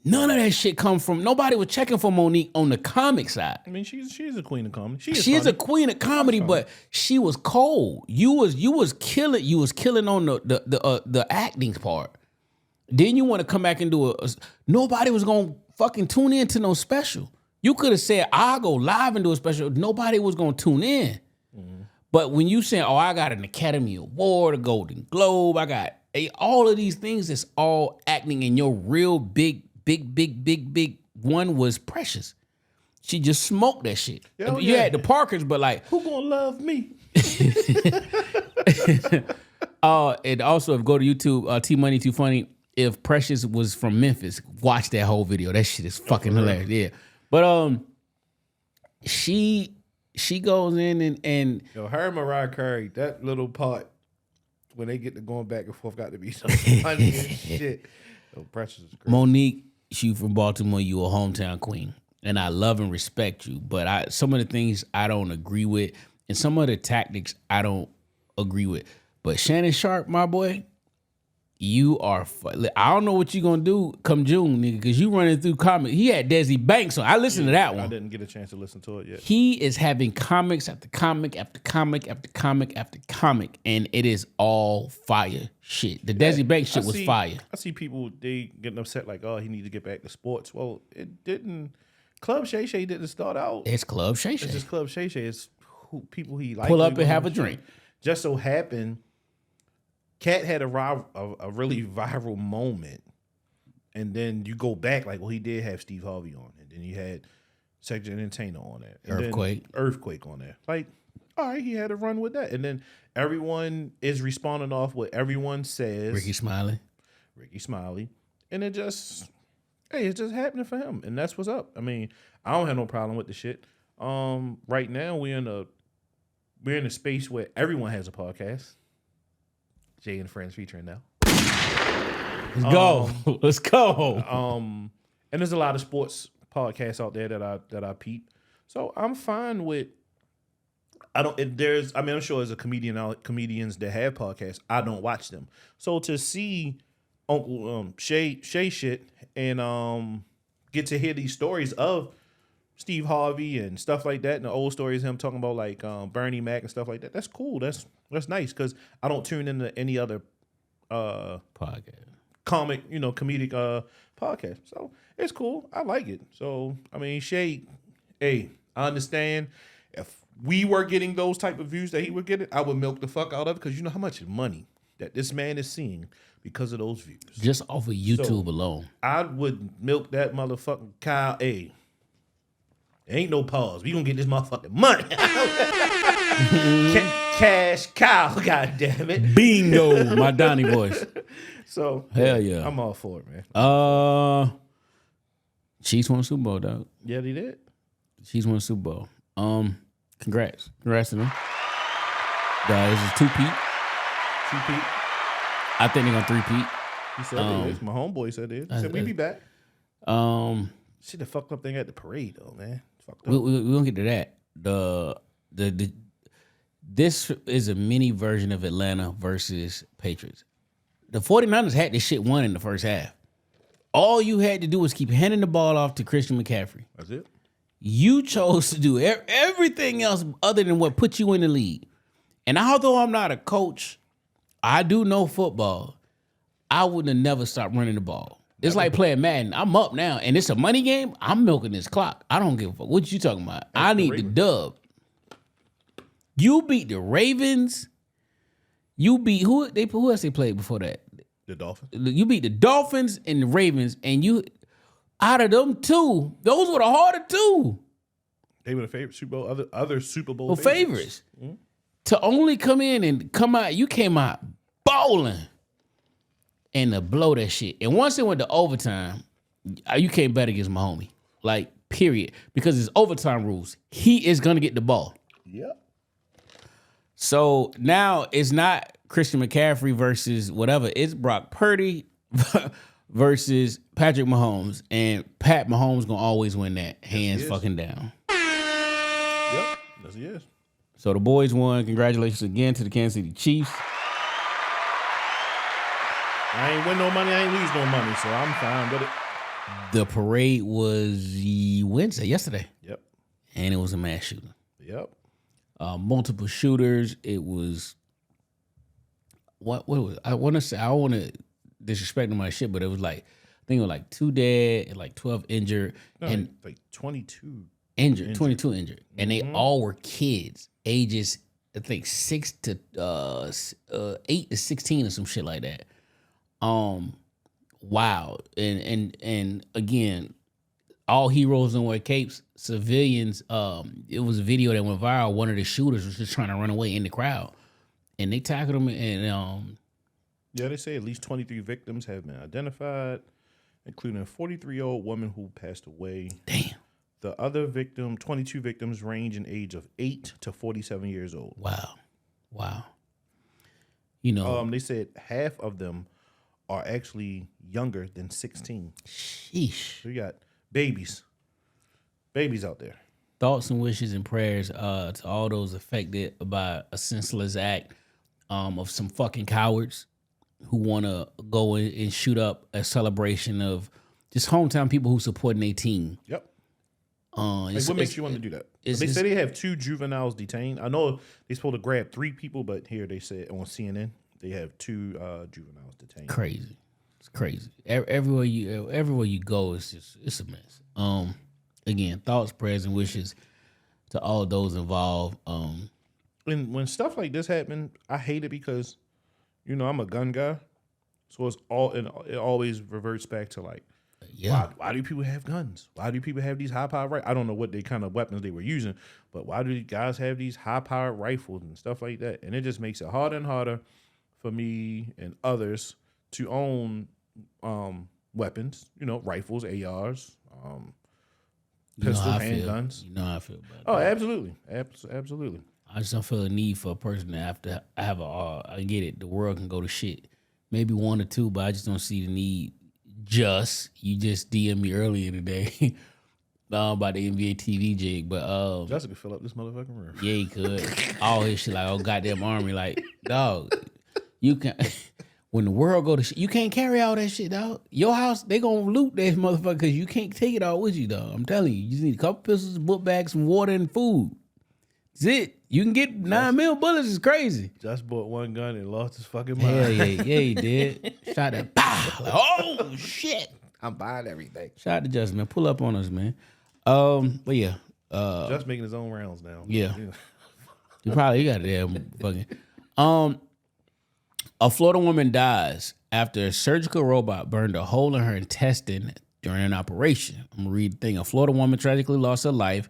None of that shit come from, nobody was checking for Monique on the comic side. I mean, she's a queen of comedy. She is a queen of comedy, but she was cold. You was killing on the acting part. Then you want to come back and do nobody was going to fucking tune in to no special. You could have said, I'll go live and do a special. Nobody was going to tune in. Mm-hmm. But when you say, oh, I got an Academy Award, a Golden Globe, I got all of these things, it's all acting, and your real big one was Precious. She just smoked that shit. You had the Parkers, but like, who gonna love me? And also, if go to YouTube, T Money Too Funny, if Precious was from Memphis, watch that whole video. That shit is fucking hilarious. Yeah. But she goes in and yo, her and Mariah Carey, that little part when they get to going back and forth got to be so funny and shit. Yo, Precious is great. Monique, you from Baltimore, you a hometown queen. And I love and respect you. But some of the things I don't agree with. And some of the tactics I don't agree with. But Shannon Sharp, my boy, you are. I don't know what you're gonna do come June, nigga, because you running through comics. He had Desi Banks on. I listened to that one. I didn't get a chance to listen to it yet. He is having comics after comic after comic after comic after comic, and it is all fire shit. The Desi Banks shit was fire. I see people, they getting upset like, oh, he need to get back to sports. Well, it didn't. Club Shay Shay didn't start out. It's Club Shay Shay. It's just Club Shay Shay. It's people he likes. Pull up and have a drink. Just so happened, Cat had a really viral moment, and then you go back like, well, he did have Steve Harvey on, and then you had Section Entertainer on there, and Earthquake on there. Like, all right, he had a run with that, and then everyone is responding off what everyone says. Ricky Smiley, and it just, hey, it's just happening for him, and that's what's up. I mean, I don't have no problem with the shit. Right now we're in a space where everyone has a podcast. Jay and Friends featuring now. Let's go. And there's a lot of sports podcasts out there that I peep. So I'm fine with. I'm sure there's comedians that have podcasts. I don't watch them. So to see Uncle Shay shit and get to hear these stories of Steve Harvey and stuff like that, and the old stories of him talking about like Bernie Mac and stuff like that. That's cool. That's nice because I don't tune into any other podcast, comedic podcast. So it's cool. I like it. So I mean, Shay, hey, I understand if we were getting those type of views that he would get it, I would milk the fuck out of it because you know how much money that this man is seeing because of those views. Just off of YouTube alone. I would milk that motherfucking cow. Hey. Ain't no pause. We gonna get this motherfucking money. Cash cow, goddamn it. Bingo, my Donnie voice. So hell yeah. I'm all for it, man. Chiefs won the Super Bowl, dog. Yeah, they did. Chiefs won the Super Bowl. Congrats to them. This is two-peat. I think they're gonna three-peat. He said it is. My homeboy said it. He said we be back. Shit, the fucked up thing at the parade though, man. Fucked up. We gonna get to that. This is a mini version of Atlanta versus Patriots. The 49ers had this shit won in the first half. All you had to do was keep handing the ball off to Christian McCaffrey. That's it. You chose to do everything else other than what put you in the league. And although I'm not a coach, I do know football. I wouldn't have never stopped running the ball. It's like playing Madden. I'm up now, and it's a money game. I'm milking this clock. I don't give a fuck. What you talking about? I need the dub. You beat the Ravens. You beat who else they played before that? The Dolphins. You beat the Dolphins and the Ravens, and you out of them two, those were the harder two. They were the favorite Super Bowl, other Super Bowl favorites. Mm-hmm. To only come in and come out, you came out bowling. And to blow that shit. And once it went to overtime, you can't bet against my homie. Like, period. Because it's overtime rules. He is going to get the ball. Yep. So now it's not Christian McCaffrey versus whatever. It's Brock Purdy versus Patrick Mahomes. And Pat Mahomes going to always win that hands fucking down. Yep. Yes, he is. So the boys won. Congratulations again to the Kansas City Chiefs. I ain't win no money, I ain't lose no money, so I'm fine with it. The parade was yesterday. Yep. And it was a mass shooting. Yep. Multiple shooters. It was what was I want to say? I don't want to disrespect my shit, but it was like I think it was like 2 dead and like 12 injured, no, and like 22 injured. 22 injured, and they all were kids, ages I think 8 to 16 or some shit like that. Wow. And again, all heroes don't wear capes. Civilians, it was a video that went viral. One of the shooters was just trying to run away in the crowd. And they tackled him and yeah, they say at least 23 victims have been identified, including a 43-year-old woman who passed away. Damn. The other 22 victims range in age of 8 to 47 years old. Wow. You know, they said half of them are actually younger than 16. Sheesh. So you got babies out there. thoughts and wishes and prayers to all those affected by a senseless act of some fucking cowards who want to go in and shoot up a celebration of just hometown people who supporting their team. Yep. What makes you want to do that? They say they have 2 juveniles detained. I know they're supposed to grab 3 people, but here they said on CNN they have 2 juveniles detained. Crazy. It's crazy. Everywhere you go, it's a mess. Again, thoughts, prayers, and wishes to all those involved. When stuff like this happen, I hate it because, I'm a gun guy, so it always reverts back to like, why do people have guns? Why do people have these high-powered rifles? I don't know what kind of weapons they were using, but why do these guys have these high-powered rifles and stuff like that? And it just makes it harder and harder for me and others to own weapons, rifles, ARs, pistols, handguns. You know how I feel about Oh, that. absolutely. Absolutely. I just don't feel a need for a person to have to have I get it. The world can go to shit. Maybe 1 or 2, but I just don't see the need. You just DM me earlier today about the NBA TV jig, but Justin could fill up this motherfucking room. yeah, he could. All his shit like, goddamn army, like, dog, you can. When the world go to shit, you can't carry all that shit, dog. Your house, they gonna loot that motherfucker because you can't take it all with you, dog. I'm telling you, you just need a couple pistols, book bags, some water, and food. That's it. You can get 9mm bullets. It's crazy. Just bought 1 gun and lost his fucking mind. Hell yeah, he did. Shot that. Pow! Like, oh shit! I'm buying everything. Shout out to Justin, man. Pull up on us, man. But yeah, Just making his own rounds now. Yeah. you got a damn fucking. A Florida woman dies after a surgical robot burned a hole in her intestine during an operation. I'm gonna read the thing. A Florida woman tragically lost her life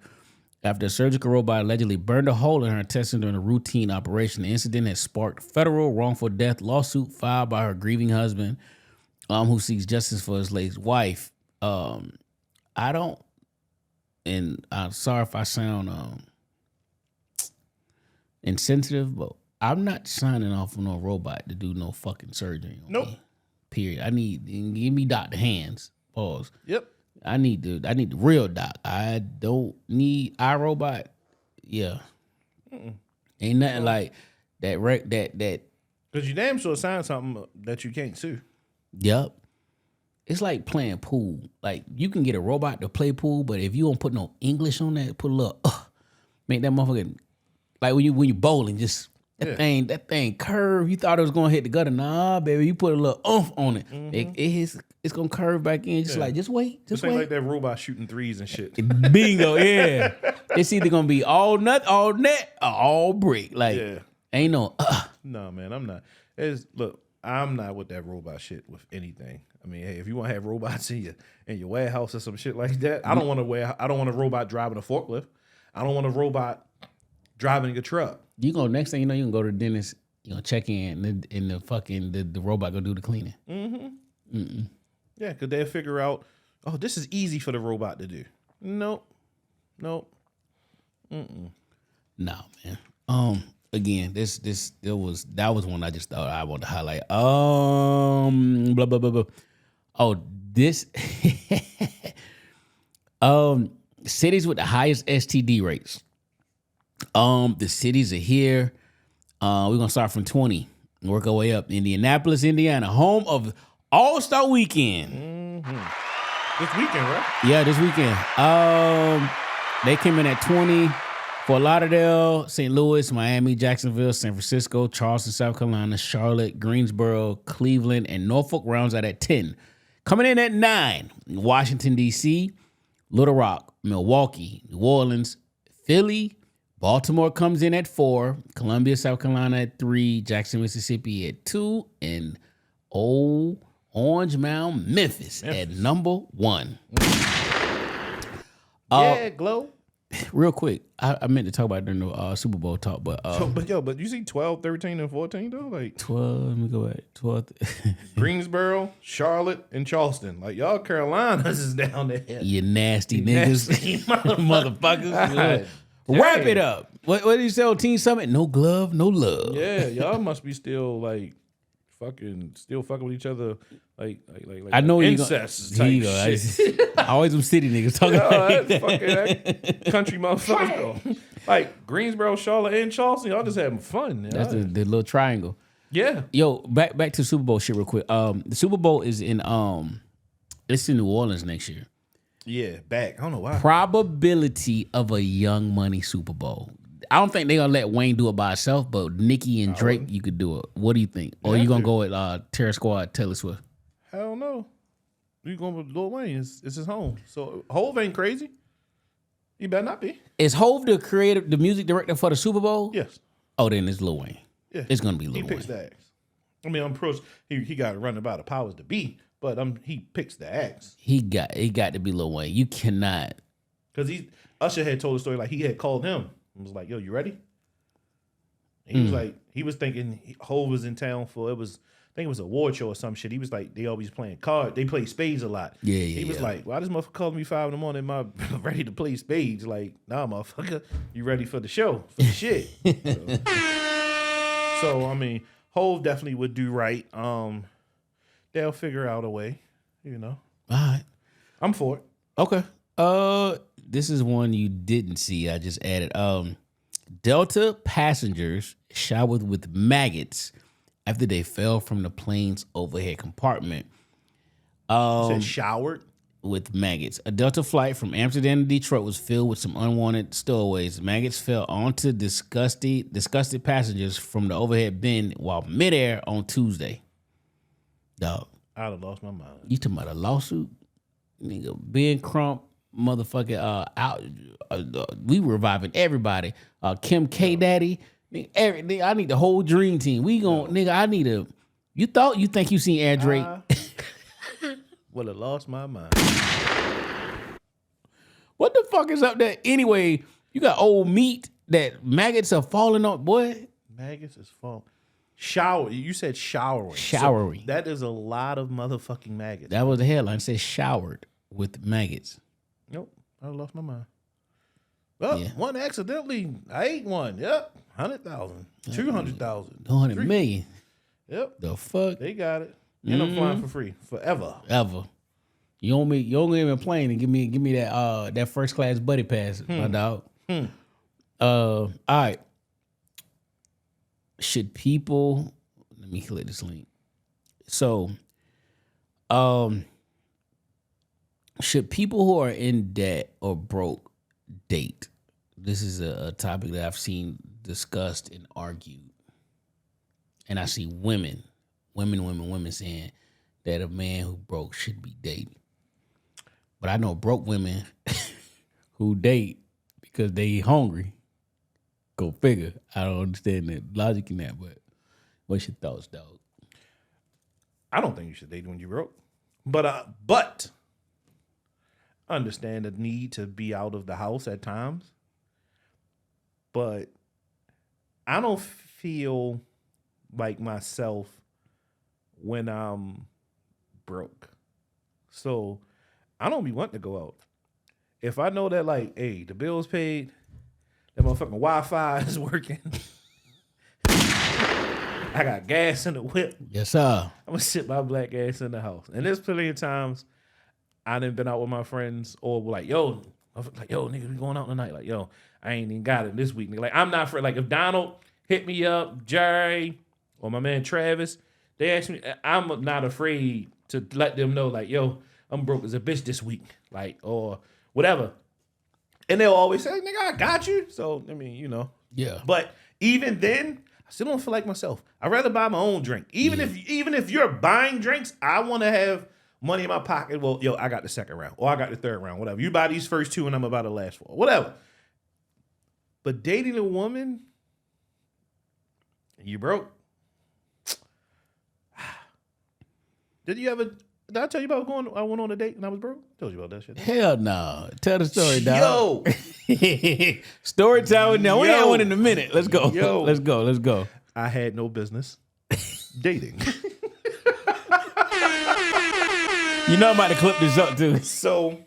after a surgical robot allegedly burned a hole in her intestine during a routine operation. The incident has sparked federal wrongful death lawsuit filed by her grieving husband, who seeks justice for his late wife. I'm sorry if I sound insensitive, but I'm not signing off on no robot to do no fucking surgery on Nope. me. Period. Give me Dr. Hands. Pause. Yep. I need the real doc. I don't need iRobot. Yeah. Ain't nothing like that. That. Because you damn sure signed something that you can't sue. Yep. It's like playing pool. Like you can get a robot to play pool, but if you don't put no English on that, put a little make that motherfucker like when you bowling, just that thing curve. You thought it was gonna hit the gutter. Nah, baby, you put a little oomph on it. It's gonna curve back in. Just wait. Just This ain't wait. like that robot shooting threes and shit. Bingo, yeah. It's either gonna be all nut, all net, or all brick. Like ain't no No, man, I'm not. I'm not with that robot shit with anything. I mean, hey, if you want to have robots in your warehouse or some shit like that, I don't want a robot driving a forklift. I don't want a robot driving a truck. Next thing you know, you can go to the dentist, check in and the fucking the robot gonna do the cleaning. Yeah, because they'll figure out, this is easy for the robot to do. Nope. No, man. Again, that was one I just thought I wanted to highlight. Blah blah blah blah. Oh, this cities with the highest STD rates. The cities are here. We're gonna start from 20 and work our way up. Indianapolis, Indiana, home of All-Star Weekend. This weekend, right? Yeah, this weekend. They came in at 20. Fort Lauderdale, St. Louis, Miami, Jacksonville, San Francisco, Charleston, South Carolina, Charlotte, Greensboro, Cleveland, and Norfolk rounds out at 10. Coming in at 9, Washington, D.C., Little Rock, Milwaukee, New Orleans, Philly, Baltimore comes in at 4, Columbia, South Carolina at 3, Jackson, Mississippi at 2, and Orange Mound, Memphis at number 1. Glow. Real quick, I meant to talk about it during the Super Bowl talk, but But you see 12, 13, and 14 though? Like 12, let me go back. 12. Greensboro, Charlotte, and Charleston. Like y'all Carolinas is down there. You nasty niggas. Nasty Motherfuckers. Wrap it up. What did you say on Teen Summit? No glove, no love. Yeah, y'all must be still like still fucking with each other like I know incest you type shit. Always them city niggas talking like That's that country motherfuckers though. Like Greensboro, Charlotte, and Charleston, y'all just having fun. That's the little triangle. Yeah. Yo, back to Super Bowl shit real quick. The Super Bowl is in it's in New Orleans next year. Yeah, back. I don't know why. Probability of a Young Money Super Bowl. I don't think they're gonna let Wayne do it by himself, but Nicki and Drake, you could do it. What do you think? Or you gonna go with Terror Squad, Taylor Swift? Hell no. You going with Lil Wayne? It's his home. So Hove ain't crazy. He better not be. Is Hove the music director for the Super Bowl? Yes. Oh, then it's Lil Wayne. Yeah. It's gonna be Lil He Wayne. picks the acts. I mean, I'm pro. He got to run about the powers to be, but he picks the acts. He got to be Lil Wayne. You cannot. Because Usher had told the story like he had called him and was like, "Yo, you ready?" And he was like, he was thinking Hove was in town for I think it was a award show or some shit. He was like, they always playing cards. They play spades a lot. Yeah. He was like, why this motherfucker calling me 5 a.m? Am I ready to play spades? Like, nah, motherfucker, you ready for the show, for the shit. So I mean, Hove definitely would do right. They'll figure out a way, you know. All right. I'm for it. Okay. This is one you didn't see. I just added. Delta passengers showered with maggots after they fell from the plane's overhead compartment. You said showered? With maggots. A Delta flight from Amsterdam to Detroit was filled with some unwanted stowaways. Maggots fell onto disgusted passengers from the overhead bin while midair on Tuesday. Dog. I'd have lost my mind. You talking about a lawsuit? Nigga, Ben Crump, motherfucking we reviving everybody. Kim K Daddy, nigga, I need the whole dream team. We gon' nigga, I need a. You think you seen Air Drake? Would have lost my mind. What the fuck is up there? Anyway, you got old meat that maggots are falling on. Boy, Maggots is falling. Shower. You said showering. Showering. So that is a lot of motherfucking maggots. that was the headline. It says showered with maggots. Nope. I lost my mind. Well, Yeah. one accidentally. I ate one. Yep. 100,000. 200,000. 200 million. Yep. The fuck? They got it. And I'm flying for free. Forever. Ever. You don't even plane and give me that first class buddy pass, my dog. All right. Should people let me click this link. So should people who are in debt or broke date? This is a topic that I've seen discussed and argued. And I see women saying that a man who broke should be dating. But I know broke women who date because they hungry. Go figure. I don't understand the logic in that, but what's your thoughts, dog? I don't think you should date when you broke. But understand the need to be out of the house at times. But I don't feel like myself when I'm broke. So I don't be wanting to go out. If I know that, like, hey, the bill's paid, that motherfucking Wi-Fi is working, I got gas in the whip, Yes, sir. I'm gonna sit my black ass in the house. And there's plenty of times I done been out with my friends or like, yo, nigga, we going out tonight. Like, yo, I ain't even got it this week. Nigga. Like, I'm not for like if Donald hit me up, Jerry, or my man Travis, they ask me, I'm not afraid to let them know, like, yo, I'm broke as a bitch this week, like, or whatever. And they'll always say, nigga, I got you. So, I mean, you know. Yeah. But even then, I still don't feel like myself. I'd rather buy my own drink. Even if you're buying drinks, I want to have money in my pocket. Well, yo, I got the second round or I got the third round, whatever. You buy these first two and I'm about to last for whatever. But dating a woman, you broke. Did I tell you about I went on a date and I was broke? Told you about that shit. Hell no. Tell the story, dog. Yo. Story time now. We had one in a minute. Let's go. Yo. Let's go. I had no business dating. You know I'm about to clip this up too. So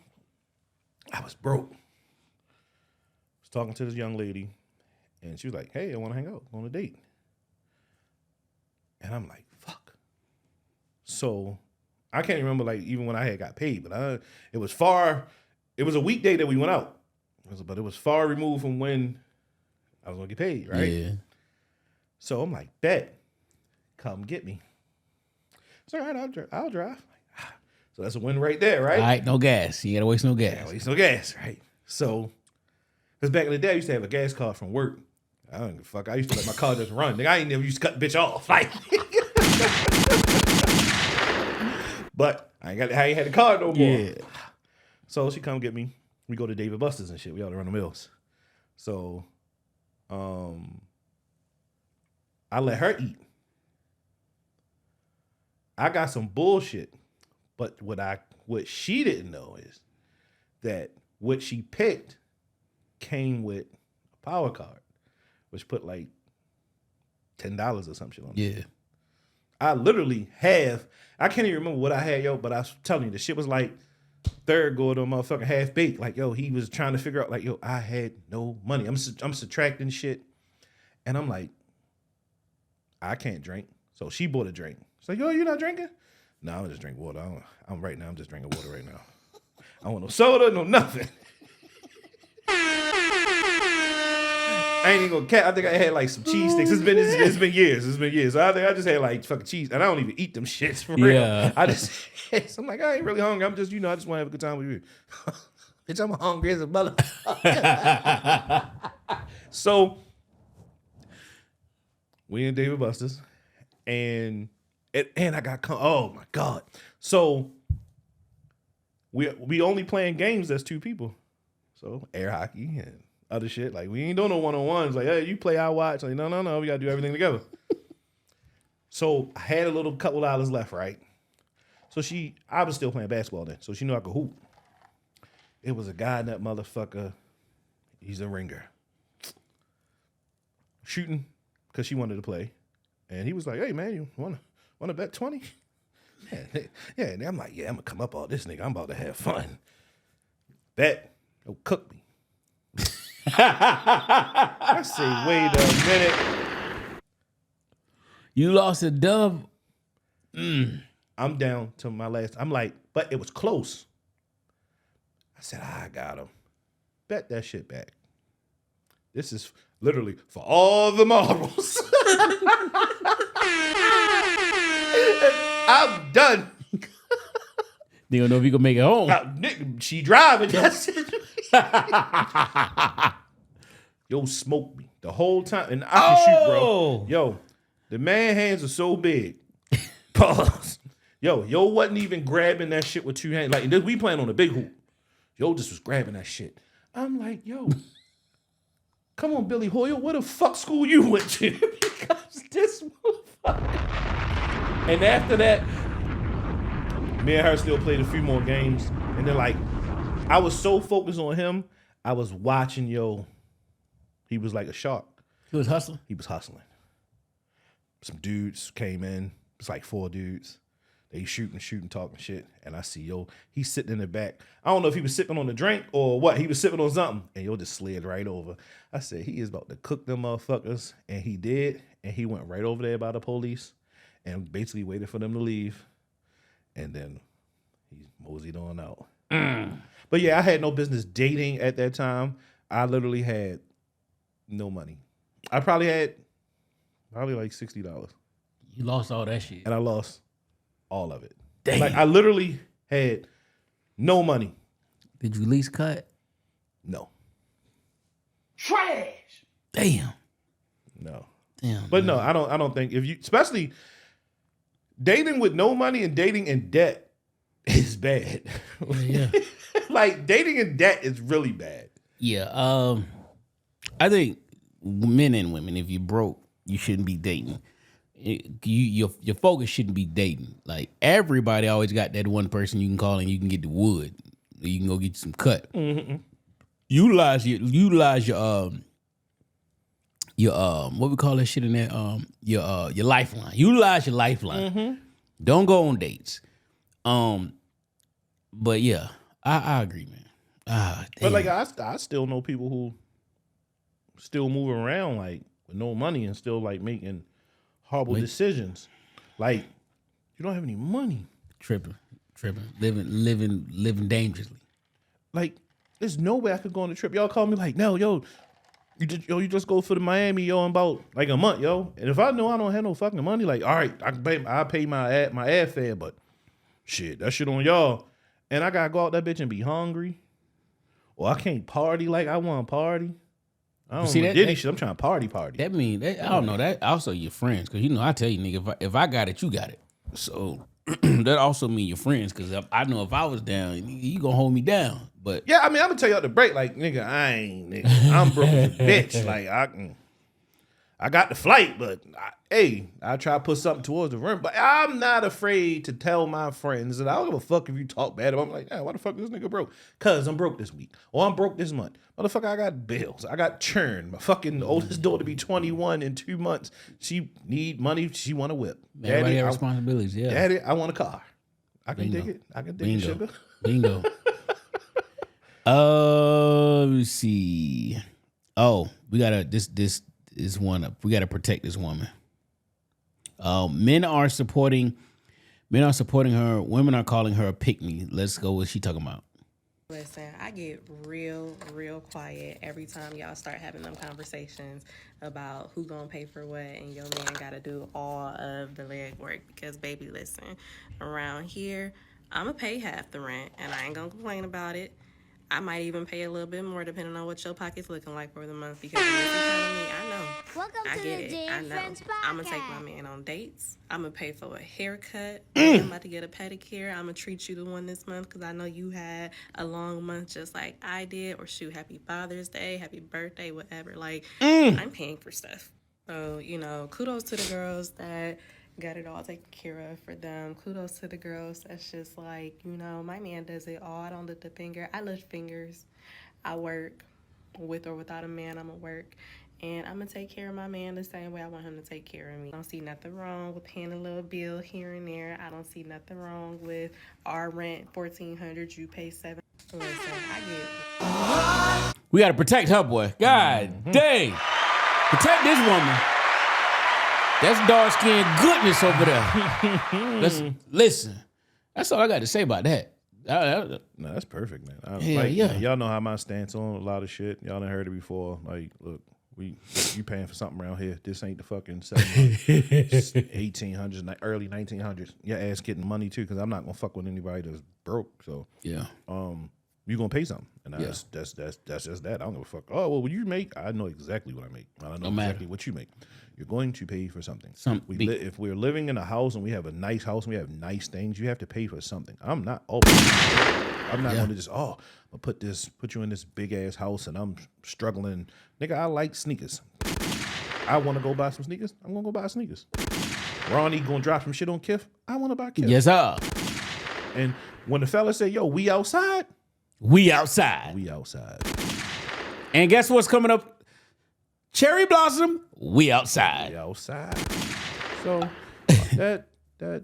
I was broke. I was talking to this young lady and she was like, hey, I want to hang out, go on a date. And I'm like, fuck. So I can't remember like even when I had got paid, but it was far. It was a weekday that we went out, but it was far removed from when I was gonna get paid, right? Yeah. So I'm like, bet, come get me. It's all right, I'll drive. So that's a win right there, right? All right, no gas. You gotta waste no gas. Yeah, waste no gas, right? So, because back in the day, I used to have a gas card from work. I don't give a fuck. I used to let my car just run. Nigga, I ain't never used to cut the bitch off. Like, but I ain't had the car no more. Yeah. So she come get me. We go to David Buster's and shit. We ought to run the mills. So, I let her eat. I got some bullshit, but what she didn't know is that what she picked came with a power card, which put like $10 or some shit on it. Yeah. I literally I can't even remember what I had, yo, but I was telling you, the shit was like third go to motherfucking half baked. Like, yo, he was trying to figure out, like, yo, I had no money. I'm subtracting shit. And I'm like, I can't drink. So she bought a drink. She's like, yo, you not drinking? No, I'm just drinking water. I'm just drinking water right now. I don't want no soda, no nothing. I ain't even gonna cap. I think I had like some cheese sticks. It's been years. So I think I just had like fucking cheese, and I don't even eat them shits for real. Yeah. I just, so I'm like, I ain't really hungry. I'm just, I just want to have a good time with you. Bitch, I'm hungry as a motherfucker. So we in David Buster's, and I got oh my god. So we only playing games that's two people. So air hockey and other shit. Like, we ain't doing no one-on-ones. Like, hey, you play, I watch. Like, no. We got to do everything together. So I had a couple dollars left, right? So I was still playing basketball then. So she knew I could hoop. It was a guy in that motherfucker. He's a ringer. Shooting because she wanted to play. And he was like, hey, man, you want to bet 20? Yeah. And I'm like, yeah, I'm going to come up all this nigga. I'm about to have fun. Bet. He'll cook me. I say, wait a minute. You lost a dub. I'm down to my last. I'm like, but it was close. I said, I got him. Bet that shit back. This is literally for all the marbles. I'm done. They don't know if you can make it home. She driving. That's it. Yo, smoked me the whole time. And I can shoot, bro. Yo, the man hands are so big. Pause. Yo wasn't even grabbing that shit with two hands. Like, we playing on a big hoop. Yo just was grabbing that shit. I'm like, yo, come on, Billy Hoyle. What the fuck school you went to? Because this motherfucker. And after that, me and her still played a few more games. And then, like, I was so focused on him, I was watching, he was like a shark. He was hustling? He was hustling. Some dudes came in. It's like 4 dudes. They shooting, talking shit. And I see, he's sitting in the back. I don't know if he was sipping on a drink or what. He was sipping on something. And just slid right over. I said, he is about to cook them motherfuckers. And he did. And he went right over there by the police and basically waited for them to leave. And then he moseyed on out. But yeah, I had no business dating at that time. I literally had no money. I probably had like $60. You lost all that shit. And I lost all of it. Damn. Like, I literally had no money. Did you at least cut? No. Trash. Damn. No. Damn. But no, I don't think especially dating with no money and dating in debt is bad. Yeah. Like, dating in debt is really bad. Yeah. I think men and women, if you're broke, you shouldn't be dating. Your focus shouldn't be dating. Like, everybody always got that one person you can call and you can get the wood. You can go get you some cut. Mm-hmm. Utilize your what we call that shit in there? Your lifeline. Utilize your lifeline. Mm-hmm. Don't go on dates. But yeah, I agree, man. But like, I still know people who still move around like with no money and still like making horrible decisions. Like, You don't have any money. Tripping, living dangerously. Like, there's no way I could go on a trip. Y'all call me like, no, yo, you just go for the Miami, yo, in about like a month, yo. And if I know I don't have no fucking money, like, all right, I pay my airfare, but shit, that shit on y'all. And I gotta go out that bitch and be hungry. Or I can't party like I want to party. I don't know Diddy shit. I'm trying to party. That mean that I don't know that also your friends, because you know I tell you, nigga, if I got it, you got it. So that also mean your friends, because I know if I was down, you gonna hold me down. But yeah, I mean, I'm gonna tell you out the break, like, nigga, I'm broke as a bitch. Like, I got the flight, but I try to put something towards the room. But I'm not afraid to tell my friends that I don't give a fuck if you talk bad about me. I'm like, why the fuck this nigga broke? Cause I'm broke this week, or I'm broke this month. Motherfucker, I got bills. I got churn. My fucking oldest daughter be 21 in 2 months. She need money. She want a whip. Everybody got responsibilities. Yeah, Daddy, I want a car. I can Bingo. dig it. I can dig it, sugar. Bingo. Let me see. Oh, we gotta this one up. We gotta protect this woman. Men are supporting her. Women are calling her a pick-me. Let's go. What she talking about? Listen, I get real quiet every time y'all start having them conversations about who gonna pay for what, and your man gotta do all of the legwork. Because, baby, listen, around here, I'ma pay half the rent, and I ain't gonna complain about it. I might even pay a little bit more depending on what your pocket's looking like for the month, because in this economy, I know. Welcome I to get the it. Jay I and know. Friends I'm gonna take my podcast. man on dates. I'm gonna pay for a haircut. I'm about to get a pedicure. I'm gonna treat you the one this month because I know you had a long month just like I did. Or shoot, happy Father's Day, happy birthday, whatever. Like, I'm paying for stuff. So, you know, kudos to the girls that got it all taken care of for them. Kudos to the girls that's just like, you know, my man does it all. I don't lift a finger. I lift fingers. I work. With or without a man, I'm gonna work. And I'm going to take care of my man the same way I want him to take care of me. I don't see nothing wrong with paying a little bill here and there. I don't see nothing wrong with our rent, $1,400, you pay $700. Listen, I get it. We got to protect her, boy. God dang. Protect this woman. That's dark-skinned goodness over there. Listen. That's all I got to say about that. No, that's perfect, man. Yeah. Y'all know how my stance on a lot of shit. Y'all done heard it before. Like, look, you paying for something around here. This ain't the fucking 1700s, 1800s, early 1900s. Your ass getting money too, because I'm not gonna fuck with anybody that's broke. So yeah, you gonna pay something, and that's just that. I don't give a fuck. Oh well, what you make? I know exactly what I make. I know exactly what you make. You're going to pay for something. If we're living in a house and we have a nice house and we have nice things, you have to pay for something. I'm not going to just I'll put you in this big ass house and I'm struggling. Nigga, I like sneakers. I want to go buy some sneakers. I'm gonna go buy sneakers. Ronnie gonna drop some shit on Kif. I want to buy Kif. Yes, sir. And when the fella say, "Yo, we outside," we outside. We outside. And guess what's coming up? Cherry Blossom, we outside. We outside. So that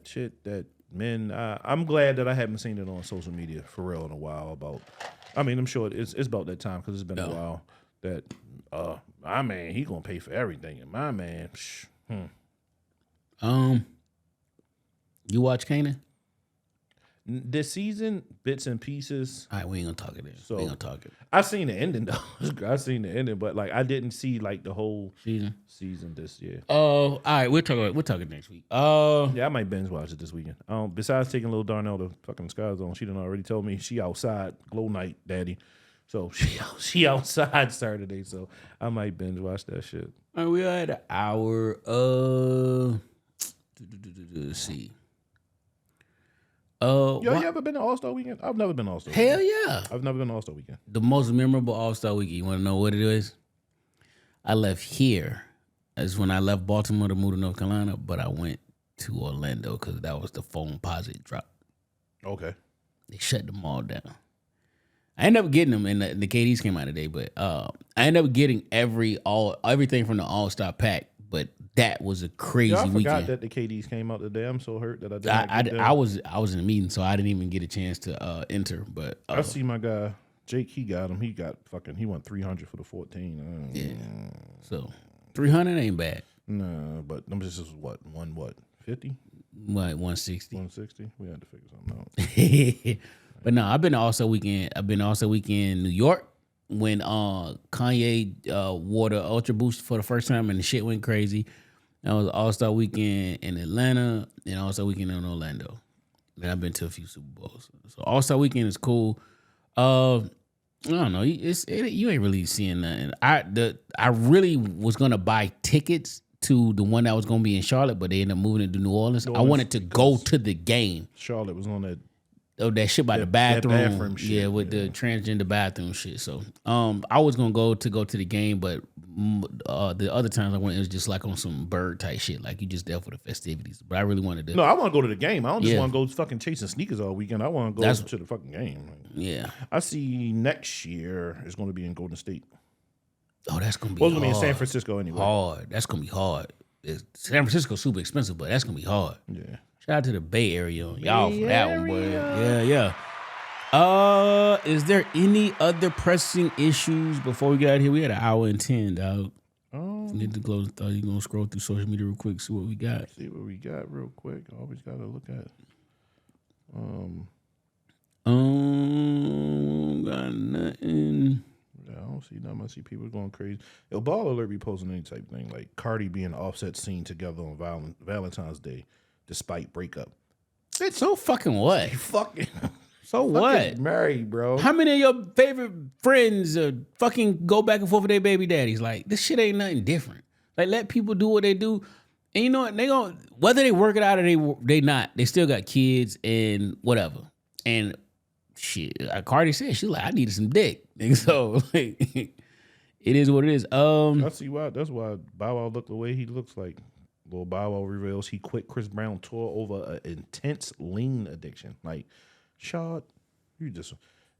shit that men, I'm glad that I haven't seen it on social media for real in a while. I'm sure it's about that time because it's been a while that my man, he gonna pay for everything, and my man, You watch Kanan? This season, bits and pieces. All right, we ain't gonna talk it in. So we ain't gonna talk it. I seen the ending though. I seen the ending, but like I didn't see like the whole season this year. Oh, all right, we'll talk it next week. Yeah, I might binge watch it this weekend. Besides taking little Darnell to fucking Sky Zone, she done already told me she outside glow night, daddy. So she outside Saturday, so I might binge watch that shit. All right, we are at an hour. Let's see. You ever been to All-Star Weekend? I've never been to All-Star Hell Weekend. yeah. I've never been to All-Star Weekend. The most memorable All-Star Weekend. You want to know what it is? I left here. That's when I left Baltimore to move to North Carolina, but I went to Orlando because that was the phone posit drop. Okay. They shut them all down. I ended up getting them, and the KDs came out today, but I ended up getting everything from the All-Star pack. But that was a crazy weekend. I forgot that the KDs came out today. I'm so hurt that I didn't. I was in a meeting, so I didn't even get a chance to enter. But I see my guy Jake. He got him. He won 300 for the 14. Yeah. So 300 ain't bad. No, but them just is what 50. What, 160? 160. We had to figure something out. But no, I've been also weekend in New York when Kanye wore the Ultra Boost for the first time and the shit went crazy. That was All-Star Weekend in Atlanta and All-Star Weekend in Orlando. And I've been to a few Super Bowls. So All-Star Weekend is cool. I don't know. You ain't really seeing nothing. I really was gonna buy tickets to the one that was gonna be in Charlotte, but they ended up moving it to New Orleans. I wanted to go to the game. Charlotte was on that. Oh, that shit by the bathroom. That bathroom shit. Yeah, with the transgender bathroom shit. So, I was gonna go to the game, but the other times I went, it was just like on some bird type shit. Like you just there for the festivities. But I really wanted to. No, I want to go to the game. I don't just want to go fucking chasing sneakers all weekend. I want to go to the fucking game. Yeah. I see next year is going to be in Golden State. Oh, that's gonna be. Well, it's gonna be in San Francisco anyway. Hard. That's gonna be hard. San Francisco's super expensive, but that's gonna be hard. Yeah. Shout out to the Bay Area on y'all for that one, boy. Yeah. Is there any other pressing issues before we got here? We had an hour and 10, dog. Need to close. Thought you gonna scroll through social media real quick, see what we got. See what we got real quick. Always gotta look at. Got nothing. Yeah, I don't see nothing. I see people going crazy. Yo, Ball Alert be posting any type of thing like Cardi being Offset seen together on Valentine's Day, despite breakup. It's so fucking what? Fucking. So what? Married, bro. How many of your favorite friends fucking go back and forth with their baby daddies? Like, this shit ain't nothing different. Like, let people do what they do. And you know what? They gon' whether they work it out or they not, they still got kids and whatever. And shit, like Cardi said, she like, I needed some dick. And so, like, it is what it is. I see why. That's why Bow Wow looked the way he looks like. Lil Bow Wow reveals he quit Chris Brown tour over an intense lean addiction. Like, Shawd, you just,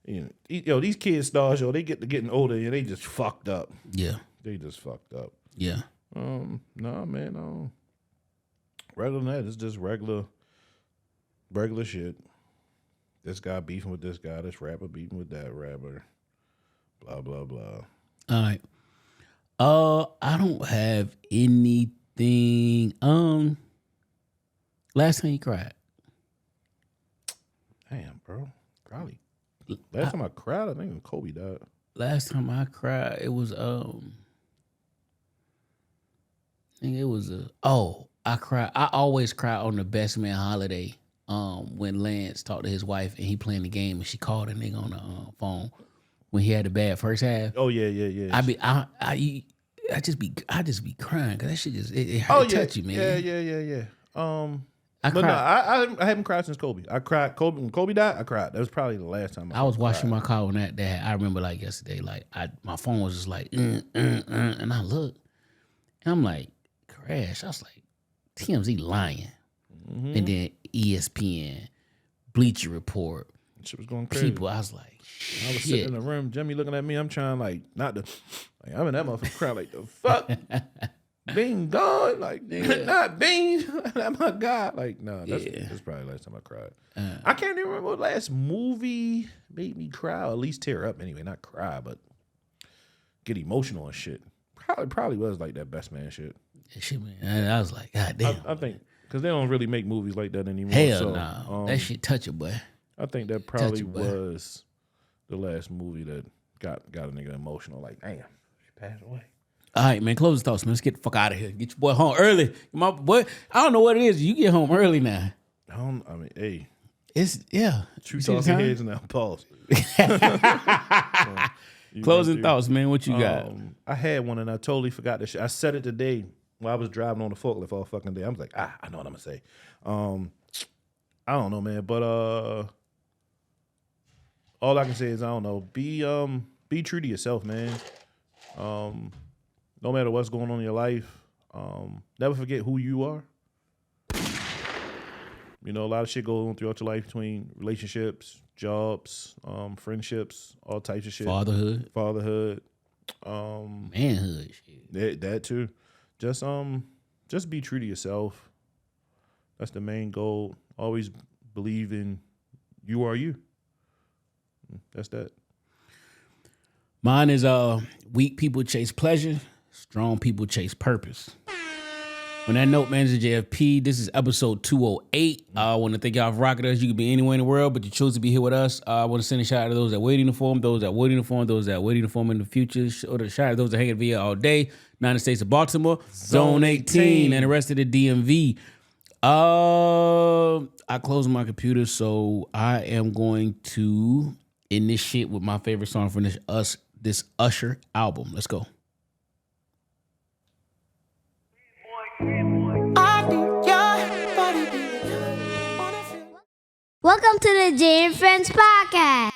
these kids stars, they getting older and they just fucked up. Yeah. They just fucked up. Yeah. Nah, man, rather than that, it's just regular shit. This guy beefing with this guy, this rapper beefing with that rapper, blah, blah, blah. All right. I don't have anything. Last time you cried. Damn, bro. Probably. Last time I cried, I think when Kobe died. Last time I cried, it was I cried. I always cry on the Best Man holiday. When Lance talked to his wife and he playing the game and she called a nigga on the phone when he had the bad first half. Oh yeah. I just be crying because that shit just it touch you, man. Yeah. I cried. I haven't cried since Kobe. I cried when Kobe died. I cried. That was probably the last time I was washing my car when that I remember like yesterday. Like my phone was just like, and I looked, and I'm like, crash. I was like, TMZ lying, and then ESPN, Bleacher Report. Shit was going crazy. People, I was like, I was sitting in the room, Jimmy looking at me. I'm trying I'm in that motherfucking crowd like the fuck. Bean gone, like not Bean. That's my God. Like, no, that's probably the last time I cried. I can't even remember what last movie made me cry, or at least tear up anyway. Not cry, but get emotional and shit. Probably was like that Best Man shit. Shit, man. I was like, God damn. I think because they don't really make movies like that anymore. Hell no. That shit touch it, boy. I think that probably was the last movie that got a nigga emotional. Like, damn, she passed away. All right, man. Closing thoughts, man. Let's get the fuck out of here. Get your boy home early. My boy, I don't know what it is. You get home early now. Hey. It's, yeah. True talking heads now. Pause. Closing thoughts, man. What you got? I had one and I totally forgot this shit. I said it today while I was driving on the forklift all fucking day. I was like, I know what I'm going to say. I don't know, man. But all I can say is, I don't know. Be true to yourself, man. No matter what's going on in your life, never forget who you are. A lot of shit goes on throughout your life between relationships, jobs, friendships, all types of shit. Fatherhood. Manhood shit. That too. Just be true to yourself. That's the main goal. Always believe in you are you. That's that. Mine is weak people chase pleasure, strong people chase purpose. On that note, man, this is JFP. This is episode 208. I want to thank y'all for rocking us. You could be anywhere in the world, but you chose to be here with us. I want to send a shout out to those that waiting to form, those that waiting to form, those that waiting to form in the future. Or the shout out to those that hanging via all day. United States of Baltimore, Zone 18, and the rest of the DMV. I closed my computer, so I am going to end this shit with my favorite song from this Usher album. Let's go. Welcome to the Jay and Friends Podcast.